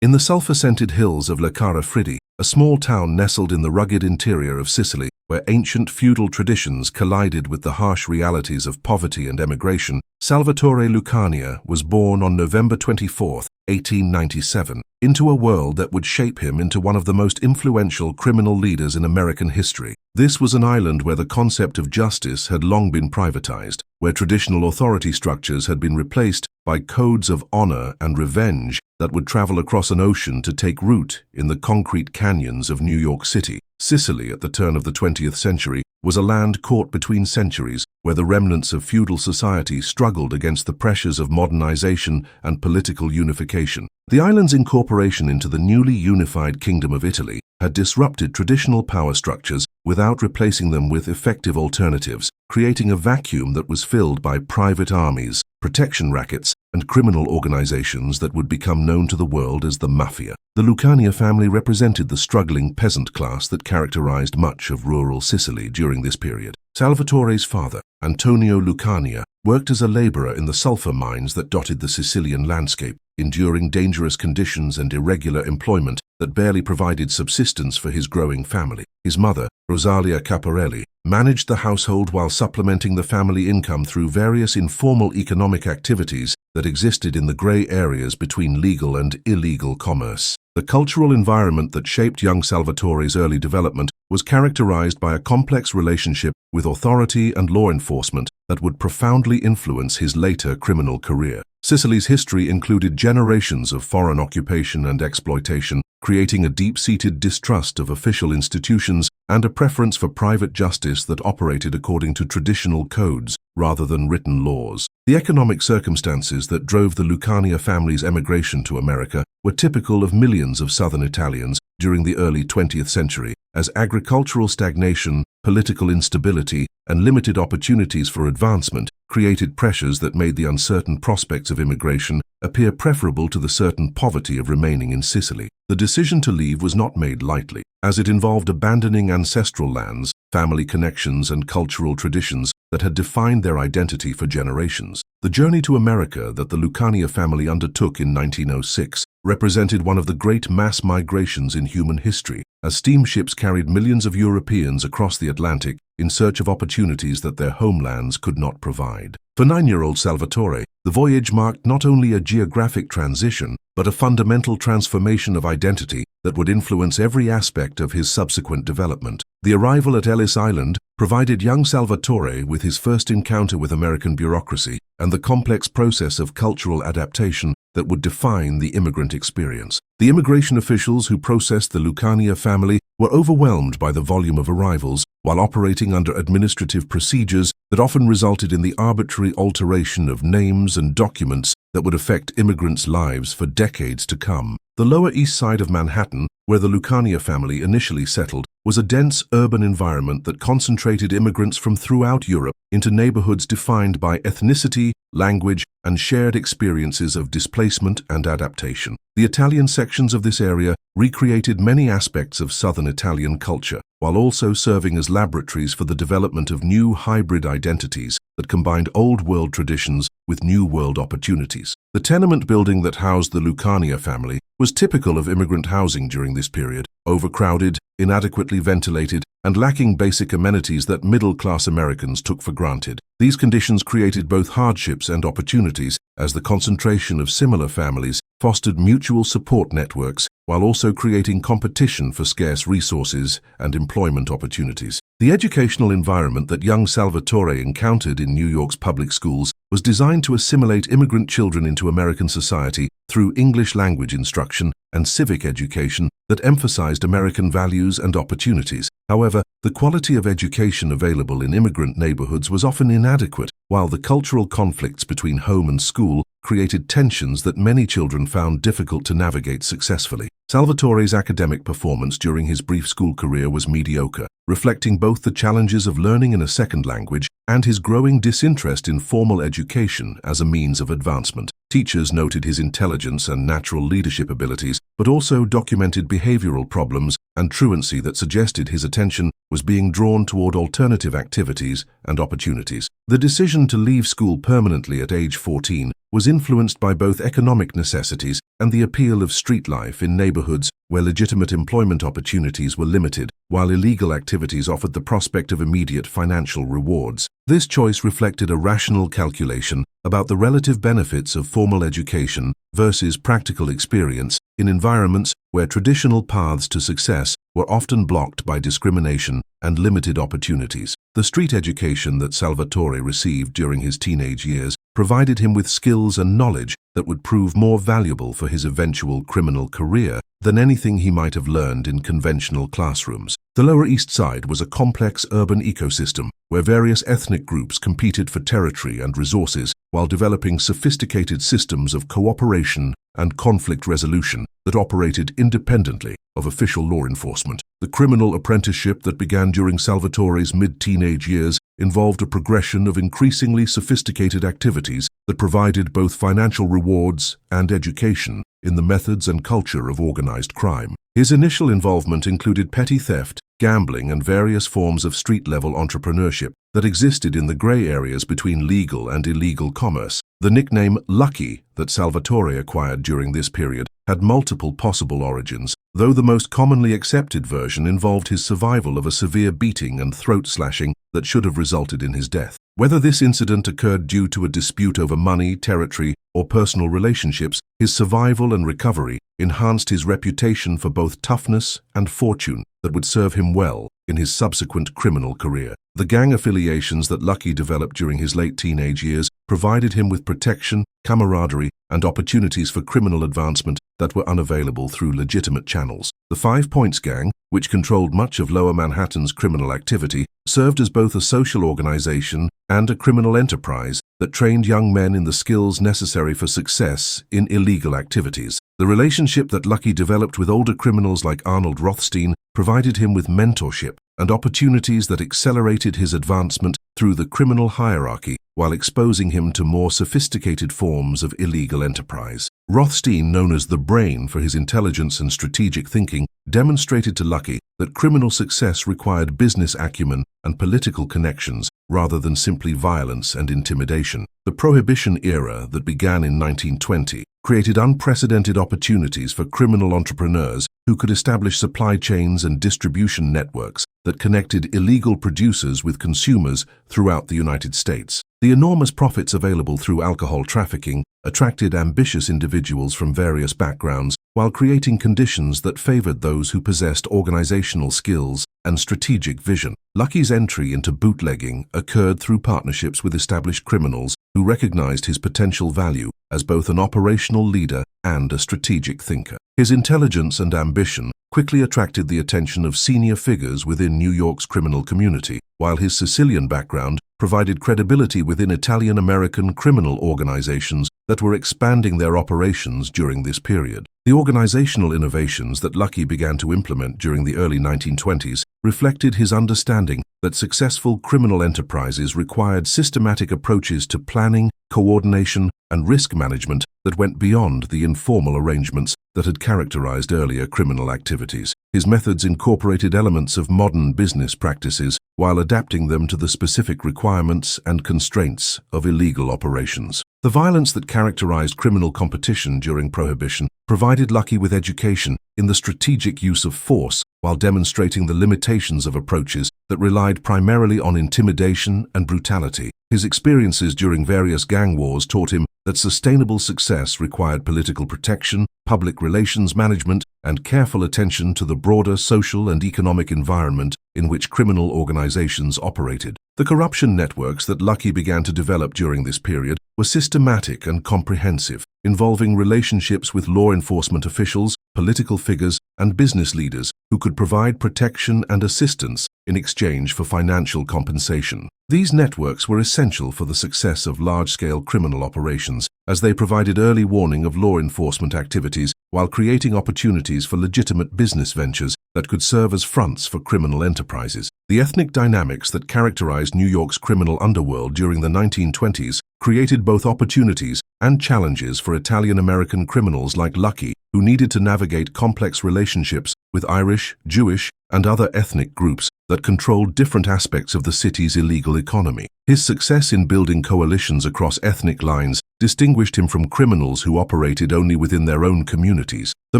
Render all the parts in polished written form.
In the sulphur-scented hills of Leccara Friddi, a small town nestled in the rugged interior of Sicily, where ancient feudal traditions collided with the harsh realities of poverty and emigration, Salvatore Lucania was born on November 24, 1897, into a world that would shape him into one of the most influential criminal leaders in American history. This was an island where the concept of justice had long been privatized, where traditional authority structures had been replaced by codes of honor and revenge that would travel across an ocean to take root in the concrete canyons of New York City. Sicily, at the turn of the 20th century, was a land caught between centuries, where the remnants of feudal society struggled against the pressures of modernization and political unification. The island's incorporation into the newly unified Kingdom of Italy had disrupted traditional power structures without replacing them with effective alternatives, creating a vacuum that was filled by private armies, protection rackets, and criminal organizations that would become known to the world as the Mafia. The Lucania family represented the struggling peasant class that characterized much of rural Sicily during this period. Salvatore's father, Antonio Lucania, worked as a laborer in the sulfur mines that dotted the Sicilian landscape, enduring dangerous conditions and irregular employment that barely provided subsistence for his growing family. His mother, Rosalia Caparelli, managed the household while supplementing the family income through various informal economic activities that existed in the gray areas between legal and illegal commerce. The cultural environment that shaped young Salvatore's early development was characterized by a complex relationship with authority and law enforcement that would profoundly influence his later criminal career. Sicily's history included generations of foreign occupation and exploitation, creating a deep-seated distrust of official institutions and a preference for private justice that operated according to traditional codes rather than written laws. The economic circumstances that drove the Lucania family's emigration to America were typical of millions of southern Italians during the early 20th century, as agricultural stagnation, political instability, and limited opportunities for advancement created pressures that made the uncertain prospects of immigration appear preferable to the certain poverty of remaining in Sicily. The decision to leave was not made lightly, as it involved abandoning ancestral lands, family connections, and cultural traditions that had defined their identity for generations. The journey to America that the Lucania family undertook in 1906 represented one of the great mass migrations in human history, as steamships carried millions of Europeans across the Atlantic in search of opportunities that their homelands could not provide. For 9-year-old Salvatore, the voyage marked not only a geographic transition, but a fundamental transformation of identity that would influence every aspect of his subsequent development. The arrival at Ellis Island provided young Salvatore with his first encounter with American bureaucracy and the complex process of cultural adaptation that would define the immigrant experience. The immigration officials who processed the Lucania family were overwhelmed by the volume of arrivals, while operating under administrative procedures that often resulted in the arbitrary alteration of names and documents that would affect immigrants' lives for decades to come. The Lower East Side of Manhattan, where the Lucania family initially settled, was a dense urban environment that concentrated immigrants from throughout Europe into neighborhoods defined by ethnicity, language, and shared experiences of displacement and adaptation. The Italian sections of this area recreated many aspects of southern Italian culture, while also serving as laboratories for the development of new hybrid identities that combined old-world traditions with new-world opportunities. The tenement building that housed the Lucania family was typical of immigrant housing during this period, overcrowded, inadequately ventilated, and lacking basic amenities that middle-class Americans took for granted. These conditions created both hardships and opportunities, as the concentration of similar families fostered mutual support networks while also creating competition for scarce resources and employment opportunities. The educational environment that young Salvatore encountered in New York's public schools was designed to assimilate immigrant children into American society through English language instruction and civic education that emphasized American values and opportunities. However, the quality of education available in immigrant neighborhoods was often inadequate, while the cultural conflicts between home and school created tensions that many children found difficult to navigate successfully. Salvatore's academic performance during his brief school career was mediocre, reflecting both the challenges of learning in a second language and his growing disinterest in formal education as a means of advancement. Teachers noted his intelligence and natural leadership abilities, but also documented behavioral problems and truancy that suggested his attention was being drawn toward alternative activities and opportunities. The decision to leave school permanently at age 14 was influenced by both economic necessities and the appeal of street life in neighborhoods where legitimate employment opportunities were limited, while illegal activities offered the prospect of immediate financial rewards. This choice reflected a rational calculation about the relative benefits of formal education versus practical experience in environments where traditional paths to success were often blocked by discrimination and limited opportunities. The street education that Salvatore received during his teenage years provided him with skills and knowledge that would prove more valuable for his eventual criminal career than anything he might have learned in conventional classrooms. The Lower East Side was a complex urban ecosystem where various ethnic groups competed for territory and resources while developing sophisticated systems of cooperation and conflict resolution that operated independently of official law enforcement. The criminal apprenticeship that began during Salvatore's mid-teenage years involved a progression of increasingly sophisticated activities that provided both financial rewards and education in the methods and culture of organized crime. His initial involvement included petty theft, gambling, and various forms of street-level entrepreneurship that existed in the gray areas between legal and illegal commerce. The nickname Lucky that Salvatore acquired during this period had multiple possible origins, though the most commonly accepted version involved his survival of a severe beating and throat slashing that should have resulted in his death. Whether this incident occurred due to a dispute over money, territory, or personal relationships, his survival and recovery enhanced his reputation for both toughness and fortune that would serve him well in his subsequent criminal career. The gang affiliations that Lucky developed during his late teenage years provided him with protection, camaraderie, and opportunities for criminal advancement that were unavailable through legitimate channels. The 5 Points Gang, which controlled much of Lower Manhattan's criminal activity, served as both a social organization and a criminal enterprise that trained young men in the skills necessary for success in illegal activities. The relationship that Lucky developed with older criminals like Arnold Rothstein provided him with mentorship and opportunities that accelerated his advancement through the criminal hierarchy while exposing him to more sophisticated forms of illegal enterprise. Rothstein, known as the Brain for his intelligence and strategic thinking, demonstrated to Lucky that criminal success required business acumen and political connections rather than simply violence and intimidation. The Prohibition era that began in 1920 created unprecedented opportunities for criminal entrepreneurs who could establish supply chains and distribution networks that connected illegal producers with consumers throughout the United States. The enormous profits available through alcohol trafficking attracted ambitious individuals from various backgrounds while creating conditions that favored those who possessed organizational skills and strategic vision. Lucky's entry into bootlegging occurred through partnerships with established criminals who recognized his potential value as both an operational leader and a strategic thinker. His intelligence and ambition quickly attracted the attention of senior figures within New York's criminal community, while his Sicilian background provided credibility within Italian-American criminal organizations that were expanding their operations during this period. The organizational innovations that Lucky began to implement during the early 1920s reflected his understanding that successful criminal enterprises required systematic approaches to planning, coordination, and risk management that went beyond the informal arrangements that had characterized earlier criminal activities. His methods incorporated elements of modern business practices while adapting them to the specific requirements and constraints of illegal operations. The violence that characterized criminal competition during Prohibition provided Lucky with education in the strategic use of force while demonstrating the limitations of approaches that relied primarily on intimidation and brutality. His experiences during various gang wars taught him that sustainable success required political protection, public relations management, and careful attention to the broader social and economic environment in which criminal organizations operated. The corruption networks that Lucky began to develop during this period were systematic and comprehensive, involving relationships with law enforcement officials, political figures, and business leaders who could provide protection and assistance in exchange for financial compensation. These networks were essential for the success of large-scale criminal operations, as they provided early warning of law enforcement activities while creating opportunities for legitimate business ventures that could serve as fronts for criminal enterprises. The ethnic dynamics that characterized New York's criminal underworld during the 1920s created both opportunities and challenges for Italian-American criminals like Lucky, who needed to navigate complex relationships with Irish, Jewish, and other ethnic groups that controlled different aspects of the city's illegal economy. His success in building coalitions across ethnic lines distinguished him from criminals who operated only within their own communities. The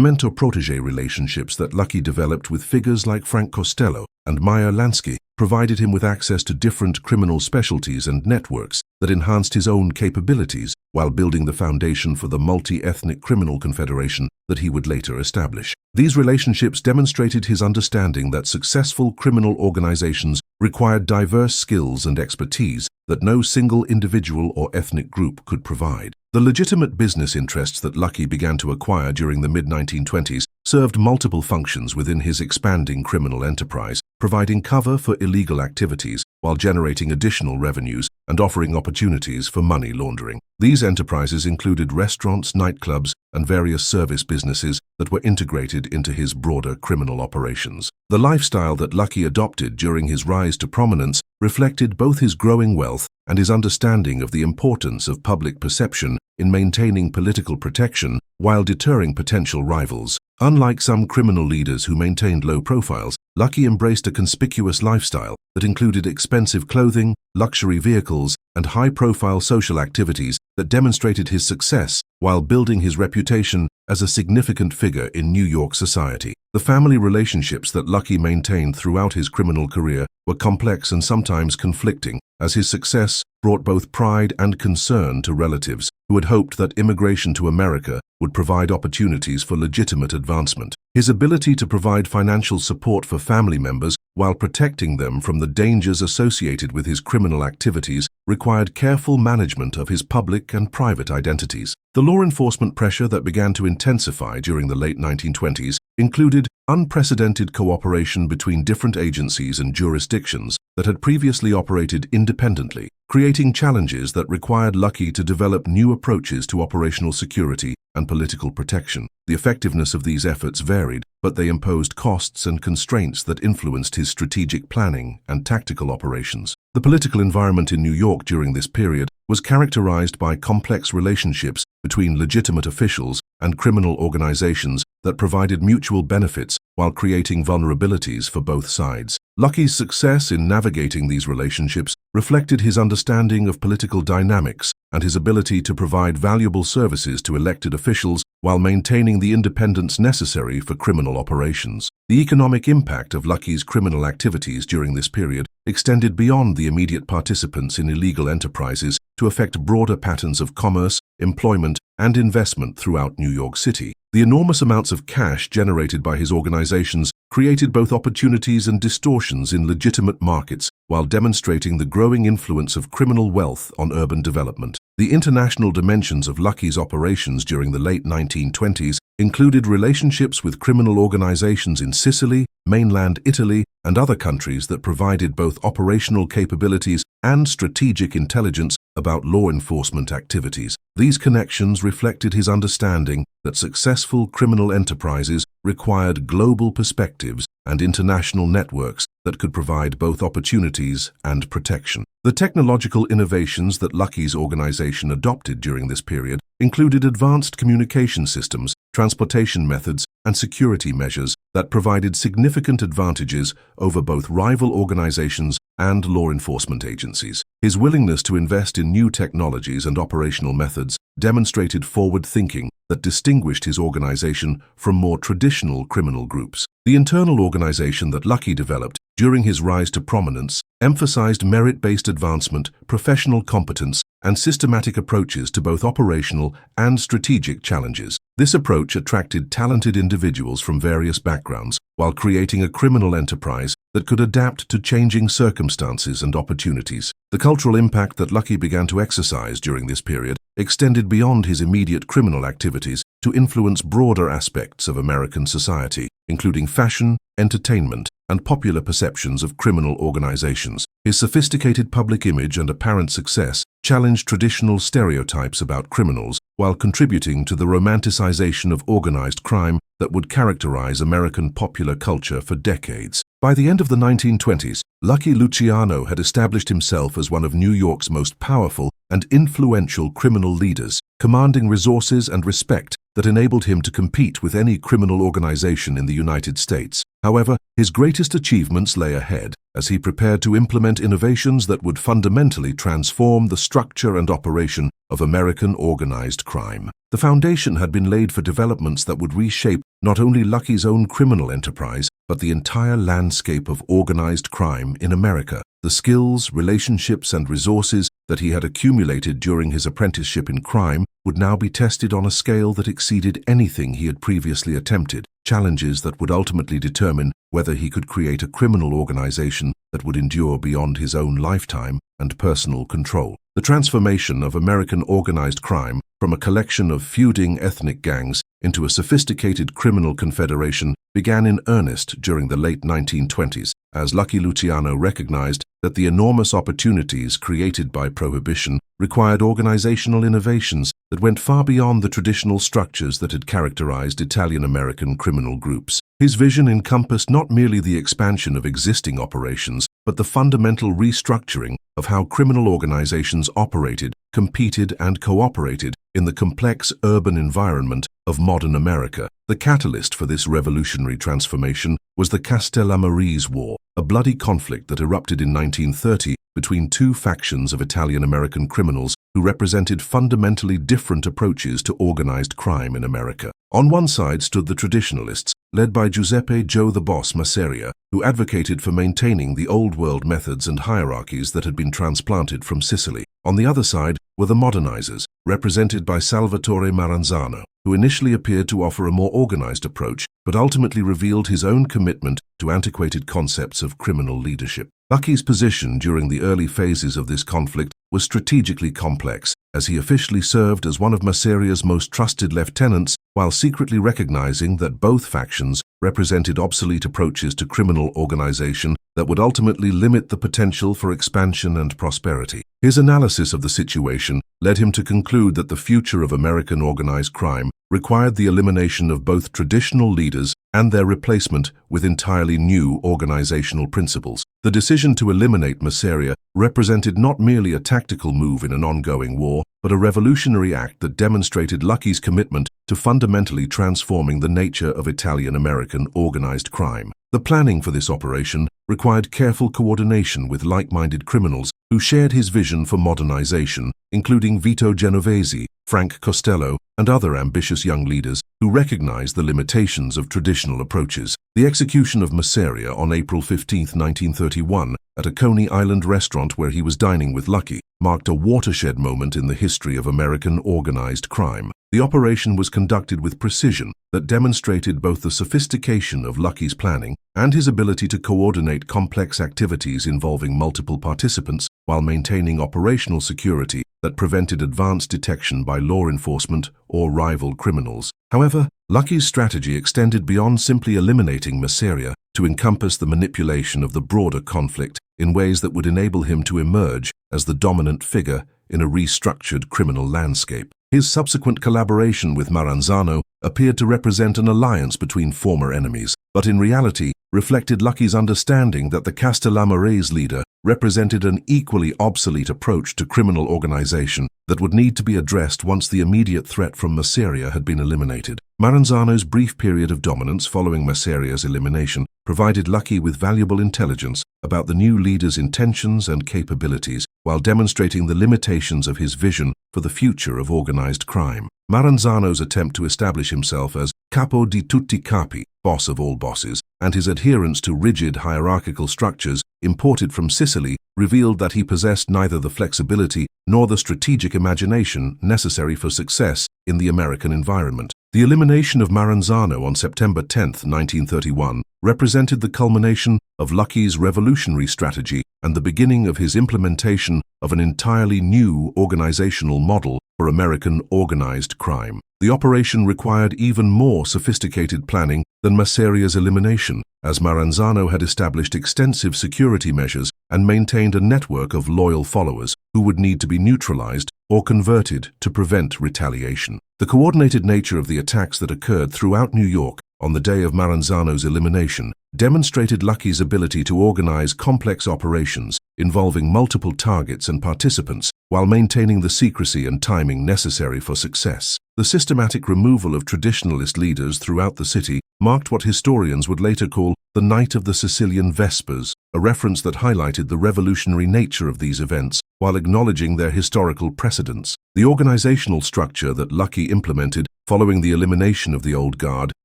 mentor-protege relationships that Lucky developed with figures like Frank Costello and Meyer Lansky provided him with access to different criminal specialties and networks that enhanced his own capabilities while building the foundation for the multi-ethnic criminal confederation that he would later establish. These relationships demonstrated his understanding that successful criminal organizations required diverse skills and expertise that no single individual or ethnic group could provide. The legitimate business interests that Lucky began to acquire during the mid-1920s served multiple functions within his expanding criminal enterprise, providing cover for illegal activities while generating additional revenues and offering opportunities for money laundering. These enterprises included restaurants, nightclubs, and various service businesses that were integrated into his broader criminal operations. The lifestyle that Lucky adopted during his rise to prominence reflected both his growing wealth and his understanding of the importance of public perception in maintaining political protection while deterring potential rivals. Unlike some criminal leaders who maintained low profiles, Lucky embraced a conspicuous lifestyle that included expensive clothing, luxury vehicles, and high-profile social activities that demonstrated his success while building his reputation as a significant figure in New York society. The family relationships that Lucky maintained throughout his criminal career were complex and sometimes conflicting, as his success brought both pride and concern to relatives who had hoped that immigration to America would provide opportunities for legitimate advancement. His ability to provide financial support for family members while protecting them from the dangers associated with his criminal activities required careful management of his public and private identities. The law enforcement pressure that began to intensify during the late 1920s included unprecedented cooperation between different agencies and jurisdictions that had previously operated independently, creating challenges that required Lucky to develop new approaches to operational security and political protection. The effectiveness of these efforts varied, but they imposed costs and constraints that influenced his strategic planning and tactical operations. The political environment in New York during this period was characterized by complex relationships between legitimate officials and criminal organizations that provided mutual benefits while creating vulnerabilities for both sides. Lucky's success in navigating these relationships reflected his understanding of political dynamics and his ability to provide valuable services to elected officials while maintaining the independence necessary for criminal operations. The economic impact of Lucky's criminal activities during this period extended beyond the immediate participants in illegal enterprises to affect broader patterns of commerce, employment, and investment throughout New York City. The enormous amounts of cash generated by his organizations created both opportunities and distortions in legitimate markets while demonstrating the growing influence of criminal wealth on urban development. The international dimensions of Lucky's operations during the late 1920s included relationships with criminal organizations in Sicily, mainland Italy, and other countries that provided both operational capabilities and strategic intelligence about law enforcement activities. These connections reflected his understanding that successful criminal enterprises required global perspectives and international networks that could provide both opportunities and protection. The technological innovations that Lucky's organization adopted during this period included advanced communication systems, transportation methods, and security measures that provided significant advantages over both rival organizations and law enforcement agencies. His willingness to invest in new technologies and operational methods demonstrated forward thinking that distinguished his organization from more traditional criminal groups. The internal organization that Lucky developed during his rise to prominence emphasized merit-based advancement, professional competence, and systematic approaches to both operational and strategic challenges. This approach attracted talented individuals from various backgrounds while creating a criminal enterprise that could adapt to changing circumstances and opportunities. The cultural impact that Lucky began to exercise during this period extended beyond his immediate criminal activities to influence broader aspects of American society, including fashion, entertainment, and popular perceptions of criminal organizations. His sophisticated public image and apparent success challenged traditional stereotypes about criminals while contributing to the romanticization of organized crime that would characterize American popular culture for decades. By the end of the 1920s, Lucky Luciano had established himself as one of New York's most powerful and influential criminal leaders, commanding resources and respect that enabled him to compete with any criminal organization in the United States. However, his greatest achievements lay ahead as he prepared to implement innovations that would fundamentally transform the structure and operation of American organized crime. The foundation had been laid for developments that would reshape not only Lucky's own criminal enterprise, but the entire landscape of organized crime in America. The skills, relationships, and resources that he had accumulated during his apprenticeship in crime would now be tested on a scale that exceeded anything he had previously attempted, challenges that would ultimately determine whether he could create a criminal organization that would endure beyond his own lifetime and personal control. The transformation of American organized crime from a collection of feuding ethnic gangs into a sophisticated criminal confederation began in earnest during the late 1920s, as Lucky Luciano recognized that the enormous opportunities created by prohibition required organizational innovations that went far beyond the traditional structures that had characterized Italian-American criminal groups. His vision encompassed not merely the expansion of existing operations, but the fundamental restructuring of how criminal organizations operated, competed, and cooperated in the complex urban environment of modern America. The catalyst for this revolutionary transformation was the Castellammarese War, a bloody conflict that erupted in 1930 between two factions of Italian-American criminals who represented fundamentally different approaches to organized crime in America. On one side stood the traditionalists, led by Giuseppe "Joe the Boss" Masseria, who advocated for maintaining the old-world methods and hierarchies that had been transplanted from Sicily. On the other side were the modernizers, represented by Salvatore Maranzano, who initially appeared to offer a more organized approach, but ultimately revealed his own commitment to antiquated concepts of criminal leadership. Lucky's position during the early phases of this conflict was strategically complex, as he officially served as one of Masseria's most trusted lieutenants, while secretly recognizing that both factions represented obsolete approaches to criminal organization that would ultimately limit the potential for expansion and prosperity. His analysis of the situation led him to conclude that the future of American organized crime required the elimination of both traditional leaders and their replacement with entirely new organizational principles. The decision to eliminate Masseria represented not merely a tactical move in an ongoing war, but a revolutionary act that demonstrated Lucky's commitment to fundamentally transforming the nature of Italian-American organized crime. The planning for this operation required careful coordination with like-minded criminals who shared his vision for modernization, including Vito Genovese, Frank Costello, and other ambitious young leaders who recognized the limitations of traditional approaches. The execution of Masseria on April 15, 1931, at a Coney Island restaurant where he was dining with Lucky, marked a watershed moment in the history of American organized crime. The operation was conducted with precision that demonstrated both the sophistication of Lucky's planning and his ability to coordinate complex activities involving multiple participants while maintaining operational security that prevented advanced detection by law enforcement or rival criminals. However, Lucky's strategy extended beyond simply eliminating Masseria to encompass the manipulation of the broader conflict in ways that would enable him to emerge as the dominant figure in a restructured criminal landscape. His subsequent collaboration with Maranzano appeared to represent an alliance between former enemies, but in reality reflected Lucky's understanding that the Castellammarese leader represented an equally obsolete approach to criminal organization that would need to be addressed once the immediate threat from Masseria had been eliminated. Maranzano's brief period of dominance following Masseria's elimination provided Lucky with valuable intelligence about the new leader's intentions and capabilities, while demonstrating the limitations of his vision for the future of organized crime. Maranzano's attempt to establish himself as capo di tutti capi, boss of all bosses, and his adherence to rigid hierarchical structures imported from Sicily revealed that he possessed neither the flexibility nor the strategic imagination necessary for success in the American environment. The elimination of Maranzano on September 10, 1931, represented the culmination of Lucky's revolutionary strategy and the beginning of his implementation of an entirely new organizational model for American organized crime. The operation required even more sophisticated planning than Masseria's elimination, as Maranzano had established extensive security measures and maintained a network of loyal followers who would need to be neutralized or converted to prevent retaliation. The coordinated nature of the attacks that occurred throughout New York on the day of Maranzano's elimination demonstrated Lucky's ability to organize complex operations involving multiple targets and participants while maintaining the secrecy and timing necessary for success. The systematic removal of traditionalist leaders throughout the city marked what historians would later call the Night of the Sicilian Vespers, a reference that highlighted the revolutionary nature of these events while acknowledging their historical precedents. The organizational structure that Lucky implemented following the elimination of the old guard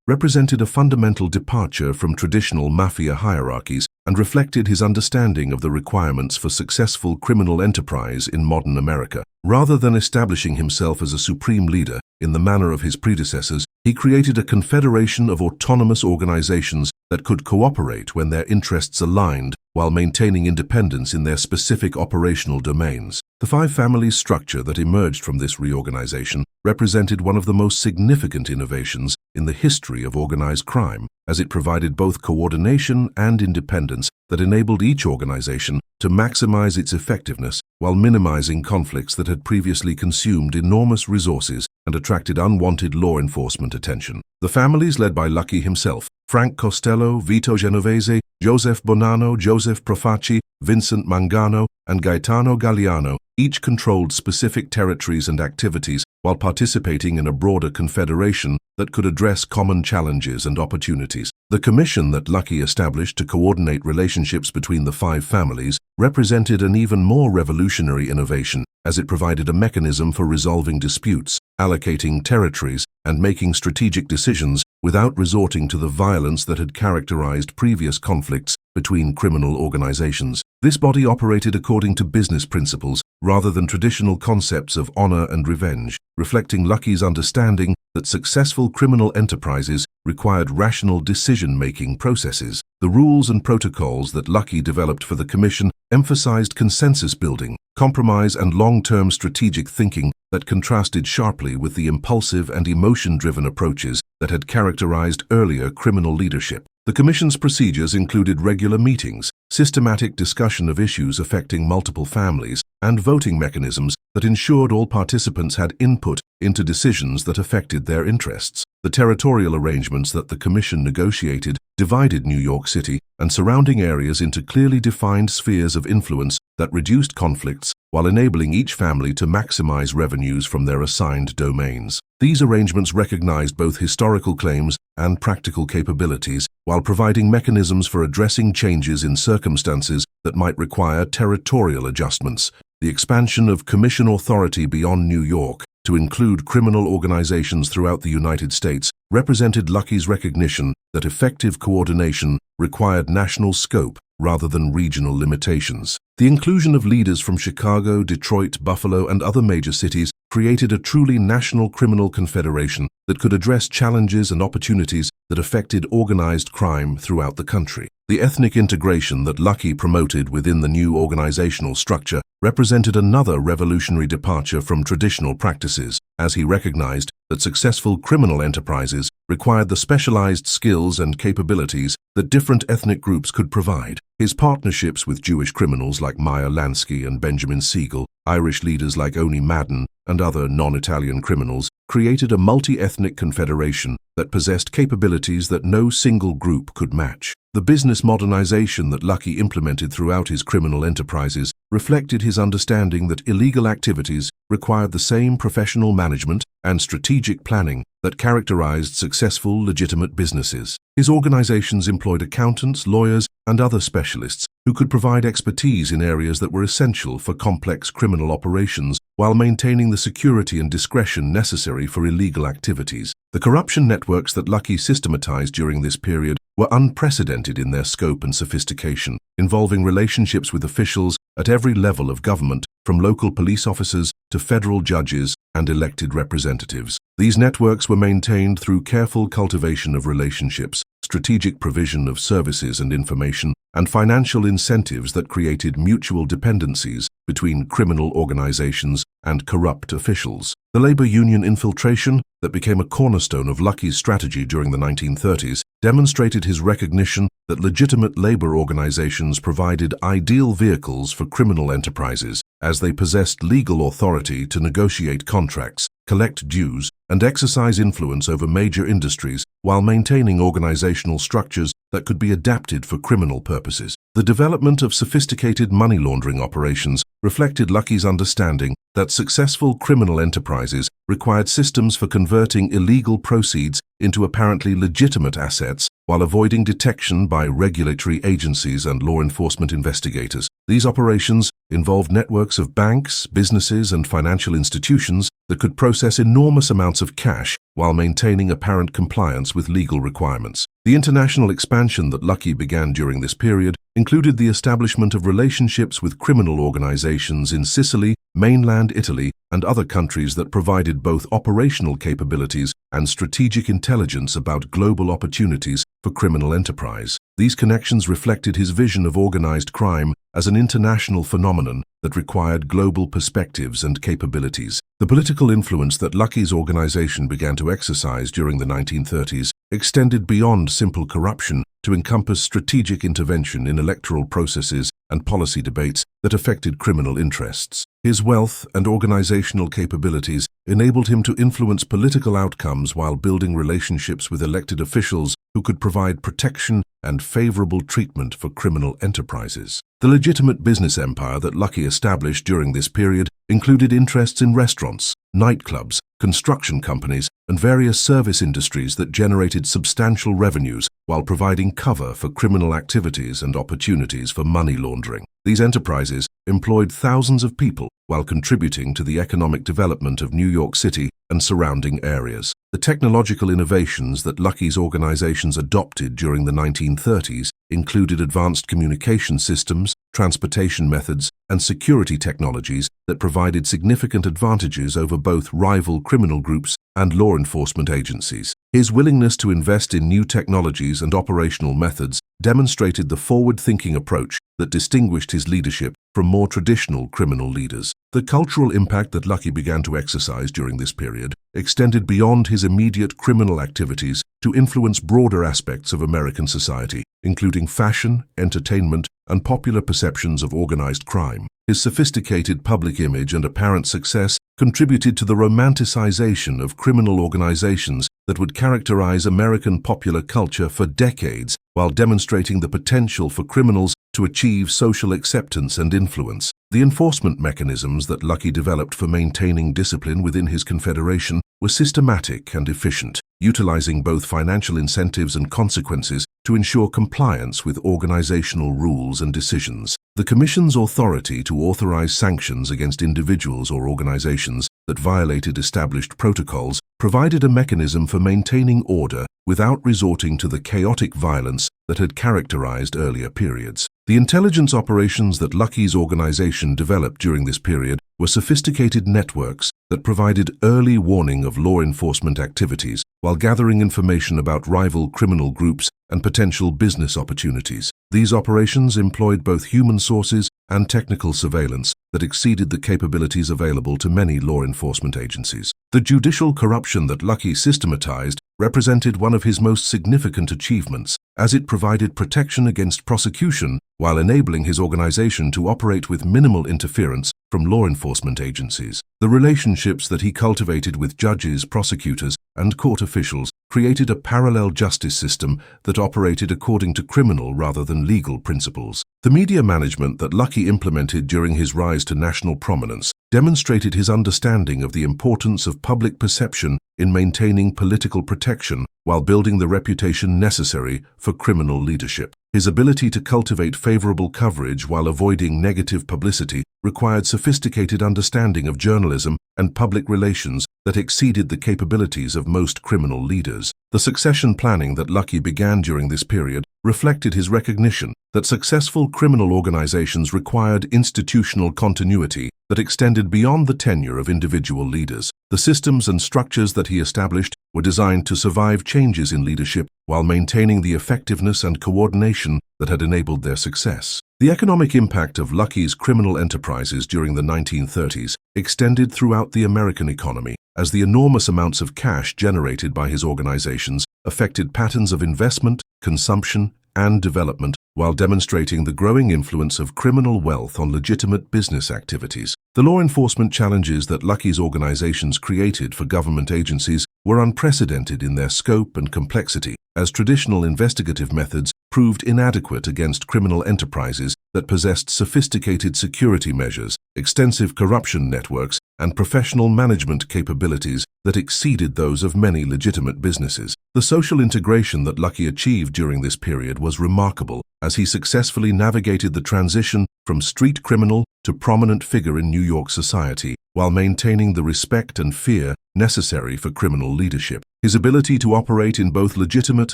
represented a fundamental departure from traditional mafia hierarchies and reflected his understanding of the requirements for successful criminal enterprise in modern America. Rather than establishing himself as a supreme leader in the manner of his predecessors, he created a confederation of autonomous organizations that could cooperate when their interests aligned while maintaining independence in their specific operational domains. The five families structure that emerged from this reorganization represented one of the most significant innovations in the history of organized crime, as it provided both coordination and independence that enabled each organization to maximize its effectiveness while minimizing conflicts that had previously consumed enormous resources and attracted unwanted law enforcement attention. The families led by Lucky himself, Frank Costello, Vito Genovese, Joseph Bonanno, Joseph Profaci, Vincent Mangano, and Gaetano Galliano, each controlled specific territories and activities while participating in a broader confederation that could address common challenges and opportunities. The commission that Lucky established to coordinate relationships between the five families represented an even more revolutionary innovation, as it provided a mechanism for resolving disputes, allocating territories, and making strategic decisions without resorting to the violence that had characterized previous conflicts between criminal organizations. This body operated according to business principles rather than traditional concepts of honor and revenge, reflecting Lucky's understanding that successful criminal enterprises required rational decision-making processes. The rules and protocols that Lucky developed for the commission emphasized consensus building, compromise, and long-term strategic thinking that contrasted sharply with the impulsive and emotion-driven approaches that had characterized earlier criminal leadership. The Commission's procedures included regular meetings, systematic discussion of issues affecting multiple families, and voting mechanisms that ensured all participants had input into decisions that affected their interests. The territorial arrangements that the Commission negotiated divided New York City and surrounding areas into clearly defined spheres of influence that reduced conflicts while enabling each family to maximize revenues from their assigned domains. These arrangements recognized both historical claims and practical capabilities, while providing mechanisms for addressing changes in circumstances that might require territorial adjustments. The expansion of Commission authority beyond New York to include criminal organizations throughout the United States represented Lucky's recognition that effective coordination required national scope rather than regional limitations. The inclusion of leaders from Chicago, Detroit, Buffalo, and other major cities created a truly national criminal confederation that could address challenges and opportunities that affected organized crime throughout the country. The ethnic integration that Lucky promoted within the new organizational structure represented another revolutionary departure from traditional practices, as he recognized that successful criminal enterprises required the specialized skills and capabilities that different ethnic groups could provide. His partnerships with Jewish criminals like Meyer Lansky and Benjamin Siegel, Irish leaders like Oni Madden, and other non-Italian criminals created a multi-ethnic confederation that possessed capabilities that no single group could match. The business modernization that Lucky implemented throughout his criminal enterprises reflected his understanding that illegal activities required the same professional management and strategic planning that characterized successful, legitimate businesses. His organizations employed accountants, lawyers, and other specialists who could provide expertise in areas that were essential for complex criminal operations while maintaining the security and discretion necessary for illegal activities. The corruption networks that Lucky systematized during this period were unprecedented in their scope and sophistication, involving relationships with officials at every level of government, from local police officers to federal judges and elected representatives. These networks were maintained through careful cultivation of relationships, strategic provision of services and information, and financial incentives that created mutual dependencies between criminal organizations and corrupt officials. The labor union infiltration that became a cornerstone of Lucky's strategy during the 1930s demonstrated his recognition that legitimate labor organizations provided ideal vehicles for criminal enterprises, as they possessed legal authority to negotiate contracts, collect dues, and exercise influence over major industries while maintaining organizational structures that could be adapted for criminal purposes. The development of sophisticated money laundering operations reflected Lucky's understanding that successful criminal enterprises required systems for converting illegal proceeds into apparently legitimate assets while avoiding detection by regulatory agencies and law enforcement investigators. These operations involved networks of banks, businesses, and financial institutions that could process enormous amounts of cash while maintaining apparent compliance with legal requirements. The international expansion that Lucky began during this period included the establishment of relationships with criminal organizations in Sicily, mainland Italy, and other countries that provided both operational capabilities and strategic intelligence about global opportunities for criminal enterprise. These connections reflected his vision of organized crime as an international phenomenon that required global perspectives and capabilities. The political influence that Lucky's organization began to exercise during the 1930s extended beyond simple corruption to encompass strategic intervention in electoral processes and policy debates that affected criminal interests. His wealth and organizational capabilities enabled him to influence political outcomes while building relationships with elected officials who could provide protection and favorable treatment for criminal enterprises. The legitimate business empire that Lucky established during this period included interests in restaurants, nightclubs, construction companies, and various service industries that generated substantial revenues while providing cover for criminal activities and opportunities for money laundering. These enterprises employed thousands of people while contributing to the economic development of New York City and surrounding areas. The technological innovations that Lucky's organizations adopted during the 1930s included advanced communication systems, transportation methods, and security technologies that provided significant advantages over both rival criminal groups and law enforcement agencies. His willingness to invest in new technologies and operational methods demonstrated the forward-thinking approach that distinguished his leadership from more traditional criminal leaders. The cultural impact that Lucky began to exercise during this period extended beyond his immediate criminal activities to influence broader aspects of American society, including fashion, entertainment, and popular perceptions of organized crime. His sophisticated public image and apparent success contributed to the romanticization of criminal organizations that would characterize American popular culture for decades, while demonstrating the potential for criminals to achieve social acceptance and influence. The enforcement mechanisms that Lucky developed for maintaining discipline within his confederation were systematic and efficient, utilizing both financial incentives and consequences to ensure compliance with organizational rules and decisions. The Commission's authority to authorize sanctions against individuals or organizations that violated established protocols provided a mechanism for maintaining order without resorting to the chaotic violence that had characterized earlier periods. The intelligence operations that Lucky's organization developed during this period were sophisticated networks that provided early warning of law enforcement activities while gathering information about rival criminal groups and potential business opportunities. These operations employed both human sources and technical surveillance that exceeded the capabilities available to many law enforcement agencies. The judicial corruption that Lucky systematized represented one of his most significant achievements, as it provided protection against prosecution while enabling his organization to operate with minimal interference from law enforcement agencies. The relationships that he cultivated with judges, prosecutors, and court officials created a parallel justice system that operated according to criminal rather than legal principles. The media management that Lucky implemented during his rise to national prominence demonstrated his understanding of the importance of public perception in maintaining political protection while building the reputation necessary for criminal leadership. His ability to cultivate favorable coverage while avoiding negative publicity required sophisticated understanding of journalism and public relations that exceeded the capabilities of most criminal leaders. The succession planning that Lucky began during this period reflected his recognition that successful criminal organizations required institutional continuity that extended beyond the tenure of individual leaders. The systems and structures that he established were designed to survive changes in leadership while maintaining the effectiveness and coordination that had enabled their success. The economic impact of Lucky's criminal enterprises during the 1930s extended throughout the American economy, as the enormous amounts of cash generated by his organizations affected patterns of investment, consumption, and development, while demonstrating the growing influence of criminal wealth on legitimate business activities. The law enforcement challenges that Lucky's organizations created for government agencies were unprecedented in their scope and complexity, as traditional investigative methods proved inadequate against criminal enterprises that possessed sophisticated security measures, extensive corruption networks, and professional management capabilities that exceeded those of many legitimate businesses. The social integration that Lucky achieved during this period was remarkable, as he successfully navigated the transition from street criminal to prominent figure in New York society, while maintaining the respect and fear necessary for criminal leadership. His ability to operate in both legitimate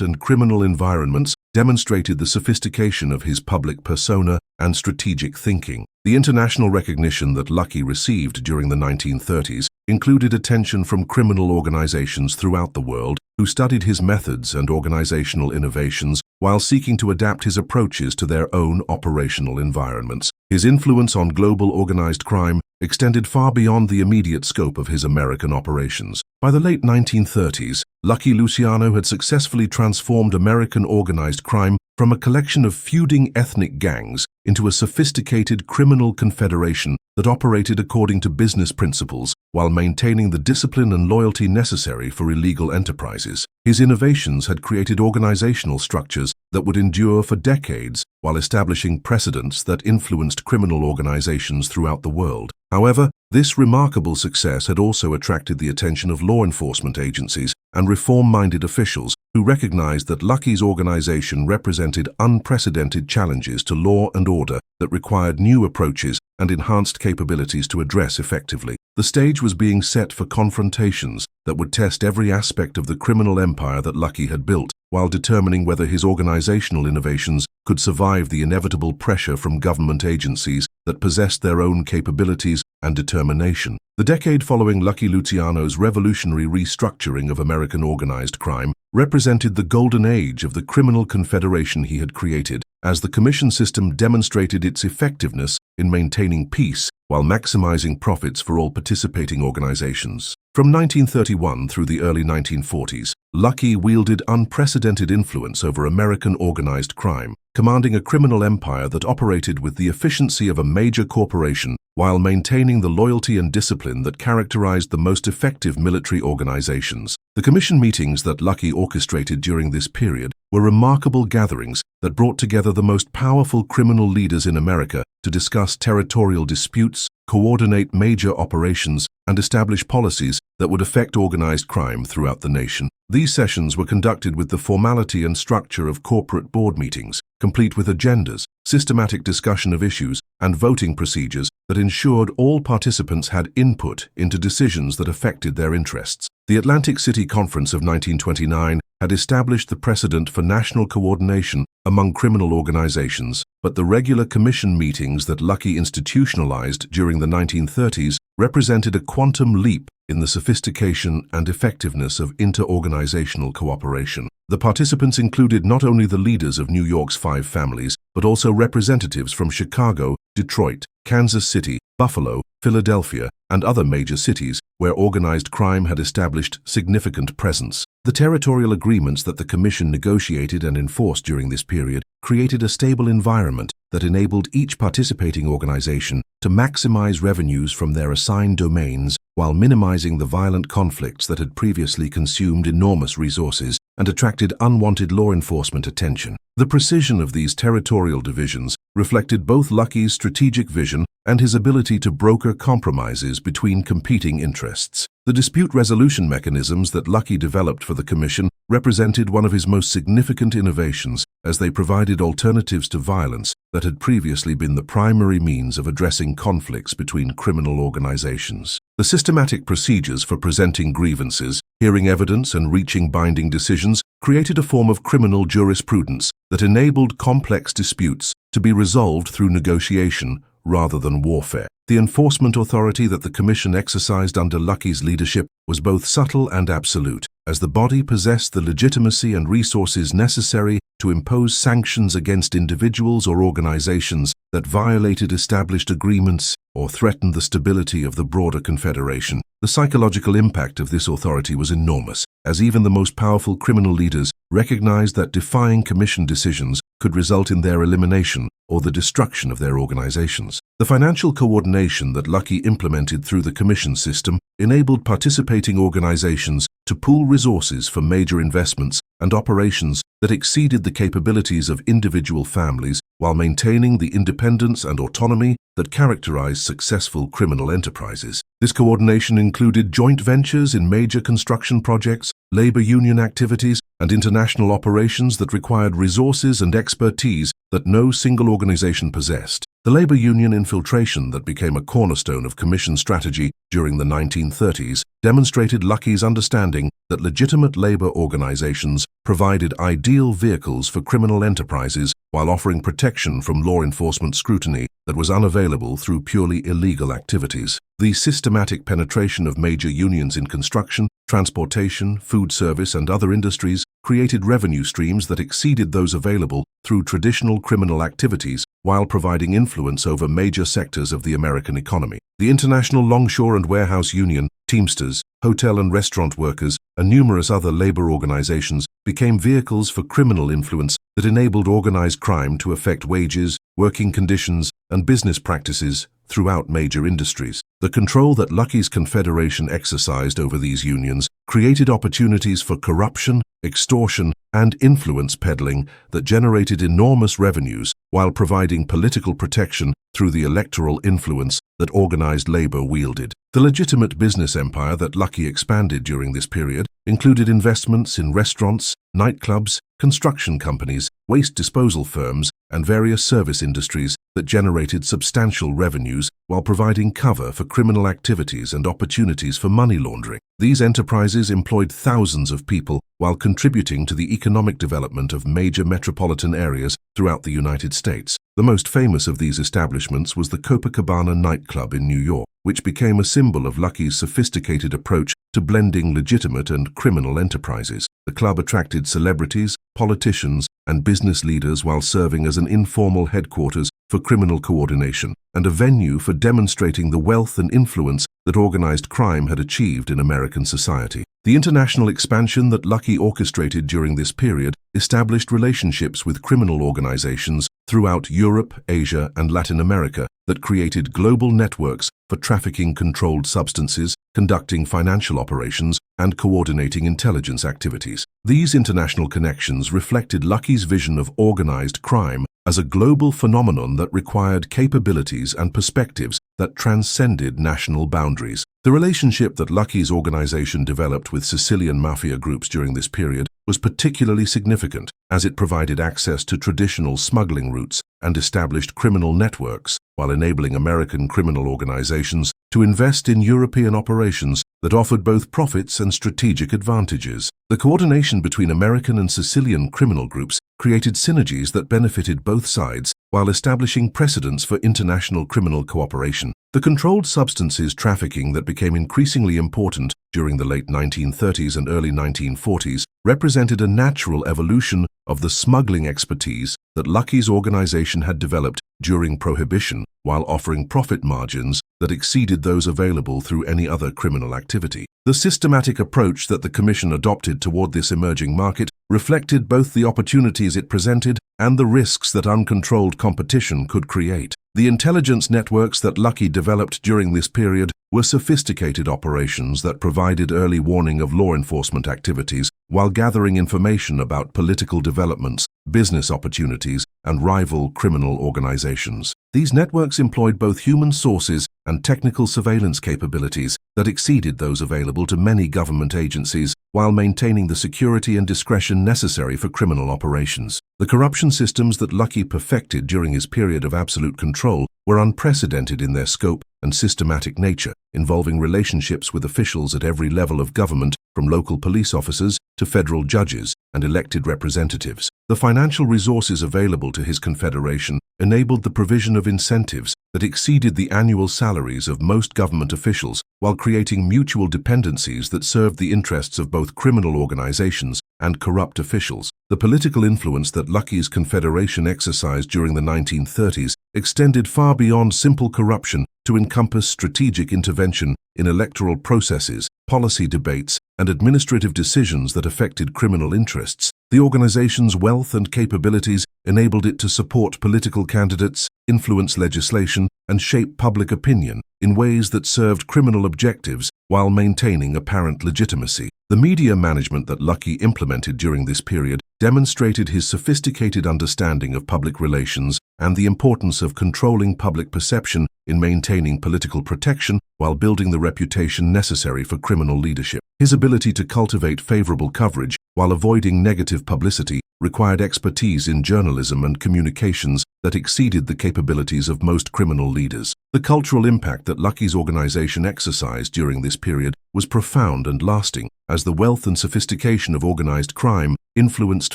and criminal environments demonstrated the sophistication of his public persona and strategic thinking. The international recognition that Lucky received during the 1930s included attention from criminal organizations throughout the world who studied his methods and organizational innovations while seeking to adapt his approaches to their own operational environments. His influence on global organized crime extended far beyond the immediate scope of his American operations. By the late 1930s, Lucky Luciano had successfully transformed American organized crime from a collection of feuding ethnic gangs into a sophisticated criminal confederation that operated according to business principles while maintaining the discipline and loyalty necessary for illegal enterprises. His innovations had created organizational structures that would endure for decades while establishing precedents that influenced criminal organizations throughout the world. However, this remarkable success had also attracted the attention of law enforcement agencies and reform-minded officials who recognized that Lucky's organization represented unprecedented challenges to law and order that required new approaches and enhanced capabilities to address effectively. The stage was being set for confrontations that would test every aspect of the criminal empire that Lucky had built, while determining whether his organizational innovations could survive the inevitable pressure from government agencies that possessed their own capabilities and determination. The decade following Lucky Luciano's revolutionary restructuring of American organized crime represented the golden age of the criminal confederation he had created, as the commission system demonstrated its effectiveness in maintaining peace while maximizing profits for all participating organizations. From 1931 through the early 1940s, Lucky wielded unprecedented influence over American organized crime, commanding a criminal empire that operated with the efficiency of a major corporation while maintaining the loyalty and discipline that characterized the most effective military organizations. The commission meetings that Lucky orchestrated during this period were remarkable gatherings that brought together the most powerful criminal leaders in America to discuss territorial disputes, coordinate major operations, and establish policies that would affect organized crime throughout the nation. These sessions were conducted with the formality and structure of corporate board meetings, complete with agendas, systematic discussion of issues, and voting procedures that ensured all participants had input into decisions that affected their interests. The Atlantic City Conference of 1929 had established the precedent for national coordination among criminal organizations, but the regular commission meetings that Lucky institutionalized during the 1930s represented a quantum leap in the sophistication and effectiveness of inter-organizational cooperation. The participants included not only the leaders of New York's 5 families, but also representatives from Chicago, Detroit, Kansas City, Buffalo, Philadelphia, and other major cities where organized crime had established significant presence. The territorial agreements that the Commission negotiated and enforced during this period created a stable environment that enabled each participating organization to maximize revenues from their assigned domains while minimizing the violent conflicts that had previously consumed enormous resources and attracted unwanted law enforcement attention. The precision of these territorial divisions reflected both Lucky's strategic vision and his ability to broker compromises between competing interests. The dispute resolution mechanisms that Lucky developed for the Commission represented one of his most significant innovations, as they provided alternatives to violence that had previously been the primary means of addressing conflicts between criminal organizations. The systematic procedures for presenting grievances, hearing evidence, and reaching binding decisions created a form of criminal jurisprudence that enabled complex disputes to be resolved through negotiation rather than warfare. The enforcement authority that the Commission exercised under Lucky's leadership was both subtle and absolute, as the body possessed the legitimacy and resources necessary to impose sanctions against individuals or organizations that violated established agreements or threatened the stability of the broader confederation. The psychological impact of this authority was enormous, as even the most powerful criminal leaders recognized that defying Commission decisions could result in their elimination or the destruction of their organizations. The financial coordination that Lucky implemented through the Commission system enabled participating organizations to pool resources for major investments and operations that exceeded the capabilities of individual families while maintaining the independence and autonomy that characterize successful criminal enterprises. This coordination included joint ventures in major construction projects, labor union activities, and international operations that required resources and expertise that no single organization possessed. The labor union infiltration that became a cornerstone of commission strategy during the 1930s demonstrated Lucky's understanding that legitimate labor organizations provided ideal vehicles for criminal enterprises while offering protection from law enforcement scrutiny that was unavailable through purely illegal activities. The systematic penetration of major unions in construction, transportation, food service, and other industries created revenue streams that exceeded those available through traditional criminal activities while providing influence over major sectors of the American economy. The International Longshore and Warehouse Union, Teamsters, hotel and restaurant workers, and numerous other labor organizations became vehicles for criminal influence that enabled organized crime to affect wages, working conditions, and business practices throughout major industries. The control that Lucky's Confederation exercised over these unions created opportunities for corruption, extortion, and influence peddling that generated enormous revenues while providing political protection through the electoral influence that organized labor wielded. The legitimate business empire that Lucky expanded during this period included investments in restaurants, nightclubs, construction companies, waste disposal firms, and various service industries that generated substantial revenues while providing cover for criminal activities and opportunities for money laundering. These enterprises employed thousands of people while contributing to the economic development of major metropolitan areas throughout the United States. The most famous of these establishments was the Copacabana nightclub in New York, which became a symbol of Lucky's sophisticated approach to blending legitimate and criminal enterprises. The club attracted celebrities, politicians, and business leaders while serving as an informal headquarters for criminal coordination and a venue for demonstrating the wealth and influence that organized crime had achieved in American society. The international expansion that Lucky orchestrated during this period established relationships with criminal organizations throughout Europe, Asia, and Latin America that created global networks for trafficking controlled substances, conducting financial operations, and coordinating intelligence activities. These international connections reflected Lucky's vision of organized crime as a global phenomenon that required capabilities and perspectives that transcended national boundaries. The relationship that Lucky's organization developed with Sicilian mafia groups during this period was particularly significant, as it provided access to traditional smuggling routes and established criminal networks, while enabling American criminal organizations to invest in European operations that offered both profits and strategic advantages. The coordination between American and Sicilian criminal groups created synergies that benefited both sides while establishing precedents for international criminal cooperation. The controlled substances trafficking that became increasingly important during the late 1930s and early 1940s represented a natural evolution of the smuggling expertise that Lucky's organization had developed during Prohibition, while offering profit margins that exceeded those available through any other criminal activity. The systematic approach that the Commission adopted toward this emerging market reflected both the opportunities it presented and the risks that uncontrolled competition could create. The intelligence networks that Lucky developed during this period were sophisticated operations that provided early warning of law enforcement activities while gathering information about political developments, business opportunities, and rival criminal organizations. These networks employed both human sources and technical surveillance capabilities that exceeded those available to many government agencies while maintaining the security and discretion necessary for criminal operations. The corruption systems that Lucky perfected during his period of absolute control were unprecedented in their scope and systematic nature, involving relationships with officials at every level of government, from local police officers to federal judges and elected representatives. The financial resources available to his confederation enabled the provision of incentives that exceeded the annual salaries of most government officials, while creating mutual dependencies that served the interests of both criminal organizations and corrupt officials. The political influence that Lucky's confederation exercised during the 1930s extended far beyond simple corruption to encompass strategic intervention in electoral processes, policy debates, and administrative decisions that affected criminal interests. The organization's wealth and capabilities enabled it to support political candidates, influence legislation, and shape public opinion in ways that served criminal objectives while maintaining apparent legitimacy. The media management that Lucky implemented during this period demonstrated his sophisticated understanding of public relations and the importance of controlling public perception in maintaining political protection while building the reputation necessary for criminal leadership. His ability to cultivate favorable coverage while avoiding negative publicity required expertise in journalism and communications that exceeded the capabilities of most criminal leaders. The cultural impact that Lucky's organization exercised during this period was profound and lasting, as the wealth and sophistication of organized crime influenced